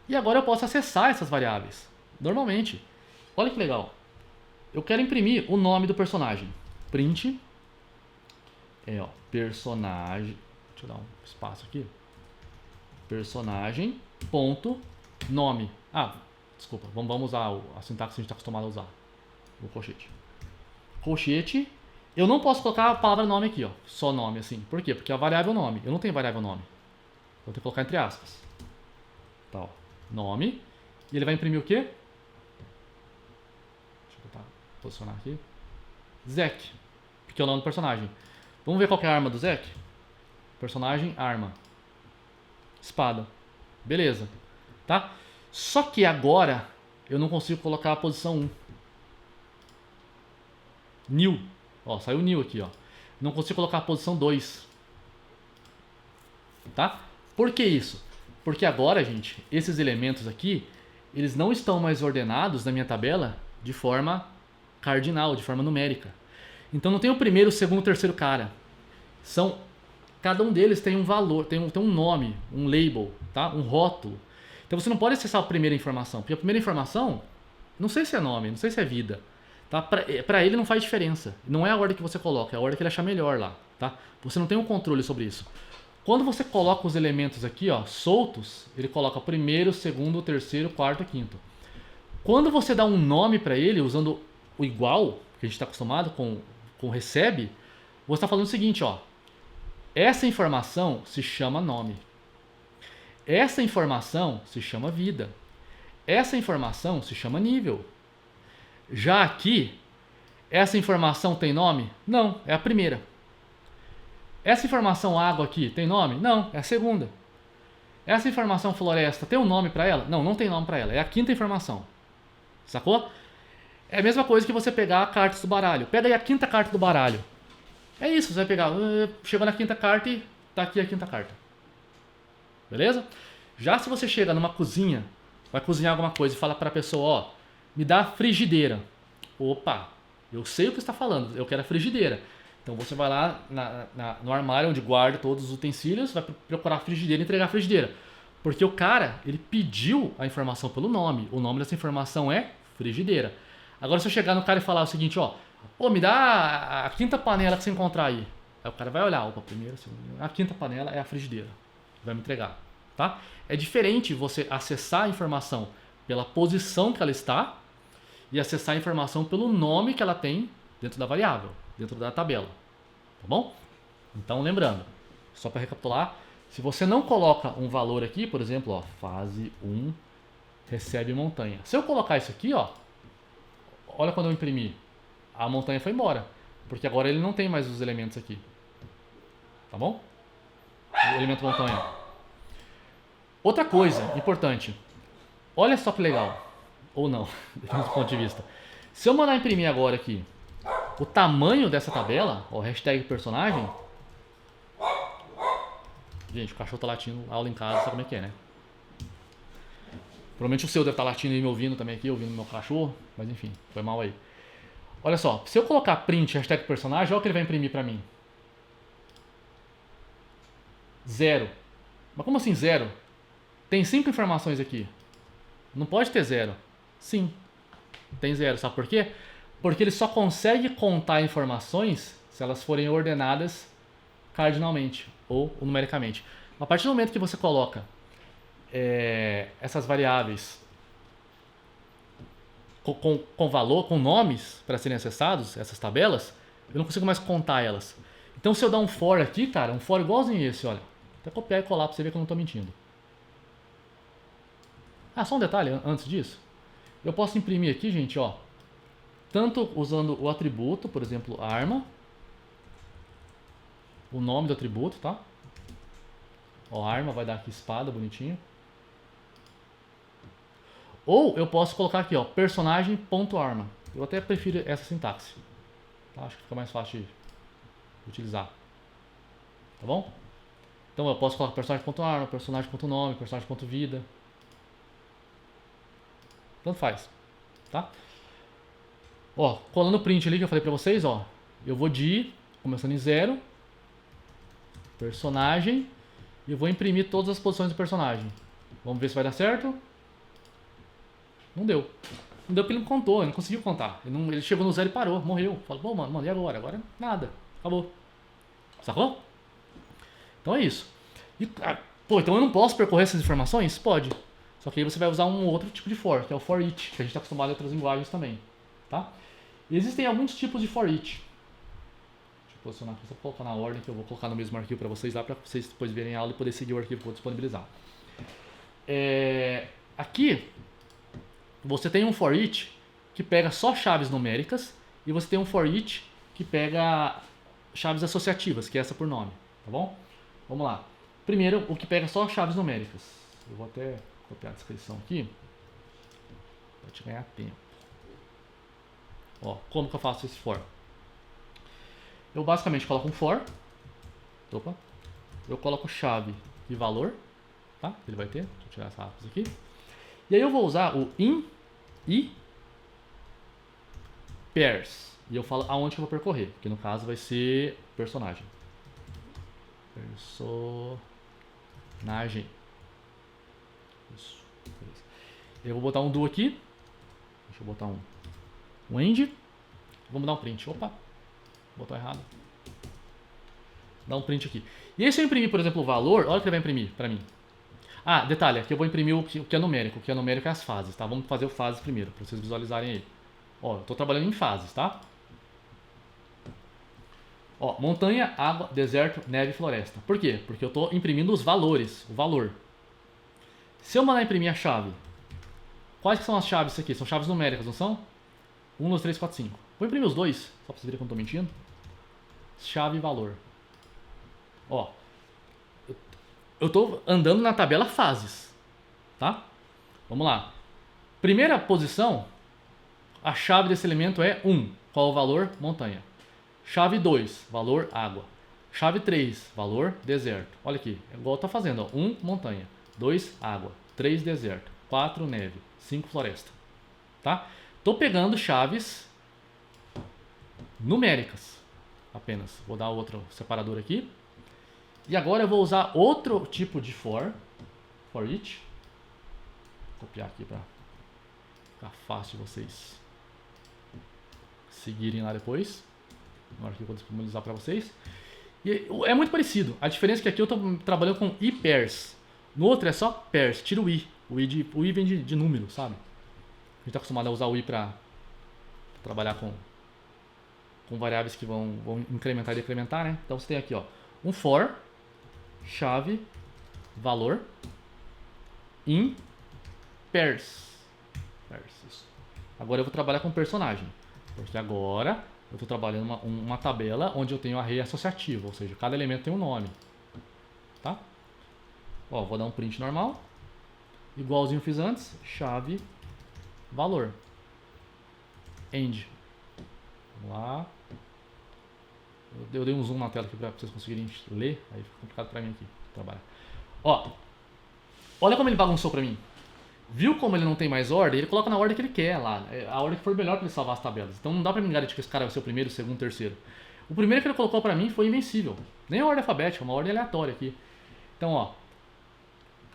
E agora eu posso acessar essas variáveis. Normalmente. Olha que legal. eu quero imprimir o nome do personagem. Print, personagem, deixa eu dar um espaço aqui. Personagem, ponto, nome. Desculpa, vamos usar a sintaxe que a gente está acostumado a usar. O colchete. Colchete. Eu não posso colocar a palavra nome aqui, ó. Só nome, assim. Por quê? Porque é a variável nome. Eu não tenho variável nome. Vou ter que colocar entre aspas. Tá, ó. Nome. E ele vai imprimir o quê? Deixa eu posicionar aqui. Zek. Porque é o nome do personagem. Vamos ver qual que é a arma do Zek? Personagem, arma. Espada. Beleza. Tá? Só que agora eu não consigo colocar a posição 1. New. Ó, saiu new aqui, ó. Não consigo colocar a posição 2. Tá? Por que isso? Porque agora, gente, esses elementos aqui, eles não estão mais ordenados na minha tabela de forma cardinal, de forma numérica. Então não tem o primeiro, o segundo, o terceiro cara. Cada um deles tem um valor, tem um nome, um label, tá? Um rótulo. Então você não pode acessar a primeira informação, porque a primeira informação, não sei se é nome, não sei se é vida. Tá? Para ele não faz diferença. Não é a ordem que você coloca, é a ordem que ele achar melhor lá. Tá? Você não tem um controle sobre isso. Quando você coloca os elementos aqui, ó, soltos, ele coloca primeiro, segundo, terceiro, quarto e quinto. Quando você dá um nome para ele, usando o igual, que a gente está acostumado com recebe, você está falando o seguinte, ó. Essa informação se chama nome. Essa informação se chama vida. Essa informação se chama nível. Já aqui, essa informação tem nome? Não, é a primeira. Essa informação água aqui tem nome? Não, é a segunda. Essa informação floresta tem um nome para ela? Não, não tem nome para ela, é a quinta informação. Sacou? É a mesma coisa que você pegar cartas do baralho. Pega aí a quinta carta do baralho. É isso, você vai pegar, chegou na quinta carta e tá aqui a quinta carta. Beleza? Já se você chega numa cozinha, vai cozinhar alguma coisa e fala para a pessoa, ó, me dá a frigideira. Opa, eu sei o que você está falando, eu quero a frigideira. Então você vai lá no armário onde guarda todos os utensílios, vai procurar a frigideira e entregar a frigideira. Porque o cara, ele pediu a informação pelo nome. O nome dessa informação é frigideira. Agora se eu chegar no cara e falar o seguinte, ó, me dá a quinta panela que você encontrar aí. Aí o cara vai olhar, opa, primeira, segunda, a quinta panela é a frigideira. Vai me entregar, tá? É diferente você acessar a informação pela posição que ela está e acessar a informação pelo nome que ela tem dentro da variável, dentro da tabela, tá bom? Então lembrando, só para recapitular, se você não coloca um valor aqui, por exemplo, ó, fase 1 recebe montanha. Se eu colocar isso aqui, ó, olha quando eu imprimir, a montanha foi embora, porque agora ele não tem mais os elementos aqui, tá bom? O elemento montanha. Outra coisa importante, olha só que legal, ou não, depende do ponto de vista. Se eu mandar imprimir agora aqui o tamanho dessa tabela, ó, hashtag personagem. Gente, o cachorro tá latindo, aula em casa, sabe como é que é, né? Provavelmente o seu deve estar latindo e me ouvindo também aqui, ouvindo meu cachorro, mas enfim, foi mal aí. Olha só, se eu colocar print hashtag personagem, olha o que ele vai imprimir pra mim. 0. Mas como assim 0? Tem 5 informações aqui. Não pode ter 0. Sim, tem 0. Sabe por quê? Porque ele só consegue contar informações se elas forem ordenadas cardinalmente ou numericamente. A partir do momento que você coloca essas variáveis com valor, com nomes para serem acessados, essas tabelas, eu não consigo mais contar elas. Então se eu dar um for aqui, cara, um for igualzinho esse, olha. Até copiar e colar para você ver que eu não estou mentindo. Só um detalhe antes disso. Eu posso imprimir aqui, gente, ó. Tanto usando o atributo, por exemplo, arma. O nome do atributo, tá? Ó, arma vai dar aqui espada, bonitinho. Ou eu posso colocar aqui, ó, personagem.arma. Eu até prefiro essa sintaxe. Tá? Acho que fica mais fácil de utilizar. Tá bom? Então eu posso colocar personagem.arma, personagem.nome, personagem.vida. Tanto faz. Tá? Ó, colando o print ali que eu falei pra vocês, ó. Eu vou de, começando em 0, personagem, e eu vou imprimir todas as posições do personagem. Vamos ver se vai dar certo. Não deu. Não deu porque ele não contou, ele não conseguiu contar. Ele chegou no zero e parou, morreu. Falou, pô, mano, e agora? Agora nada, acabou. Sacou? Então é isso. Pô, então eu não posso percorrer essas informações? Pode. Só que aí você vai usar um outro tipo de for, que é o for each, que a gente está acostumado em outras linguagens também. Tá? E existem alguns tipos de for each. Deixa eu posicionar aqui, só colocar na ordem que eu vou colocar no mesmo arquivo para vocês lá, para vocês depois verem a aula e poder seguir o arquivo que eu vou disponibilizar. Aqui, você tem um for each que pega só chaves numéricas e você tem um for each que pega chaves associativas, que é essa por nome, tá bom? Vamos lá. Primeiro, o que pega só chaves numéricas. Eu vou até copiar a descrição aqui para te ganhar tempo. Ó, como que eu faço esse for? Eu basicamente coloco um for. Opa. Eu coloco chave e valor, tá? Ele vai ter. Deixa eu tirar essa aspas aqui. E aí eu vou usar o in e pairs. E eu falo aonde que eu vou percorrer, que no caso vai ser personagem. Personagem. Isso. Beleza. Eu vou botar um do aqui. Deixa eu botar um end. Vamos dar um print. Opa. Botou errado. Dá um print aqui. E aí se eu imprimir, por exemplo, o valor, olha o que ele vai imprimir pra mim. Ah, detalhe, aqui eu vou imprimir o que é numérico. O que é numérico é as fases, tá? Vamos fazer o fases primeiro, pra vocês visualizarem aí. Ó, eu tô trabalhando em fases, tá? Ó, montanha, água, deserto, neve e floresta. Por quê? Porque eu tô imprimindo os valores, o valor. Se eu mandar imprimir a chave, quais que são as chaves aqui? São chaves numéricas, não são? 1, 2, 3, 4, 5. Vou imprimir os dois, só pra vocês verem que eu não tô mentindo. Chave e valor. Ó, eu tô andando na tabela fases, tá? Vamos lá. Primeira posição, a chave desse elemento é 1. Qual o valor? Montanha. Chave 2, valor água. Chave 3, valor deserto. Olha aqui, é igual eu tô fazendo, ó. 1, montanha. 2, água. 3, deserto. 4, neve. 5, floresta. Tá? Tô pegando chaves numéricas apenas. Vou dar outro separador aqui. E agora eu vou usar outro tipo de for each. Vou copiar aqui para ficar fácil de vocês seguirem lá depois. Na hora que eu vou disponibilizar para vocês. E é muito parecido. A diferença é que aqui eu estou trabalhando com i pairs. No outro é só pairs. Tira o i. O i vem de número, sabe? A gente está acostumado a usar o i para trabalhar com variáveis que vão incrementar e decrementar, né? Então você tem aqui, ó, um for, chave, valor, in, pairs. Isso. Agora eu vou trabalhar com personagem, porque agora eu estou trabalhando uma tabela onde eu tenho array associativo, ou seja, cada elemento tem um nome, tá? Ó, vou dar um print normal, igualzinho eu fiz antes, chave, valor, end. Vamos lá. Eu dei um zoom na tela aqui para vocês conseguirem ler, aí fica complicado para mim aqui trabalhar. Ó, olha como ele bagunçou para mim. Viu como ele não tem mais ordem? Ele coloca na ordem que ele quer lá, a ordem que for melhor para ele salvar as tabelas. Então não dá para me garantir que esse cara vai ser o primeiro, o segundo, o terceiro. O primeiro que ele colocou para mim foi invencível. Nem a ordem alfabética, uma ordem aleatória aqui. Então, ó,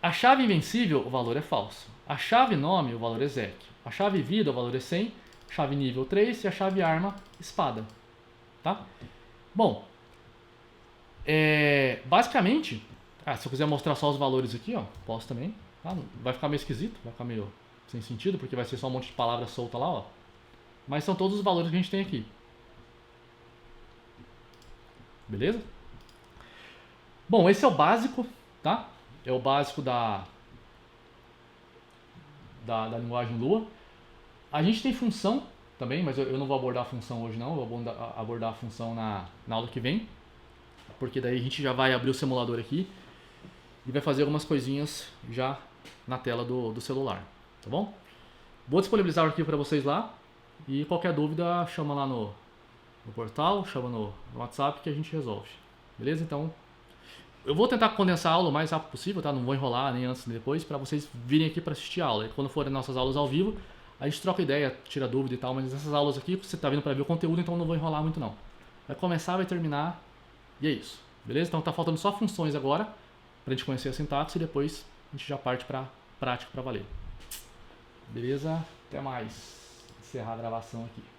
a chave invencível, o valor é falso. A chave nome, o valor é exec. A chave vida, o valor é 100. Chave nível 3 e a chave arma, espada. Tá? Bom, basicamente, se eu quiser mostrar só os valores aqui, ó, posso também. Tá? Vai ficar meio esquisito, vai ficar meio sem sentido, porque vai ser só um monte de palavras solta lá, ó. Mas são todos os valores que a gente tem aqui. Beleza? Bom, esse é o básico, tá? É o básico da linguagem Lua. A gente tem função também, mas eu não vou abordar a função hoje não, eu vou abordar a função na aula que vem, porque daí a gente já vai abrir o simulador aqui e vai fazer algumas coisinhas já na tela do celular, tá bom? Vou disponibilizar o arquivo para vocês lá e qualquer dúvida chama lá no portal, chama no WhatsApp que a gente resolve, beleza? Então, eu vou tentar condensar a aula o mais rápido possível, tá? Não vou enrolar nem antes nem depois, para vocês virem aqui para assistir a aula. E quando forem nossas aulas ao vivo, a gente troca ideia, tira dúvida e tal, mas essas aulas aqui você tá vindo para ver o conteúdo, então não vou enrolar muito não. Vai começar, vai terminar e é isso, beleza? Então tá faltando só funções agora, pra gente conhecer a sintaxe e depois a gente já parte pra prática pra valer. Beleza? Até mais! encerrar a gravação aqui.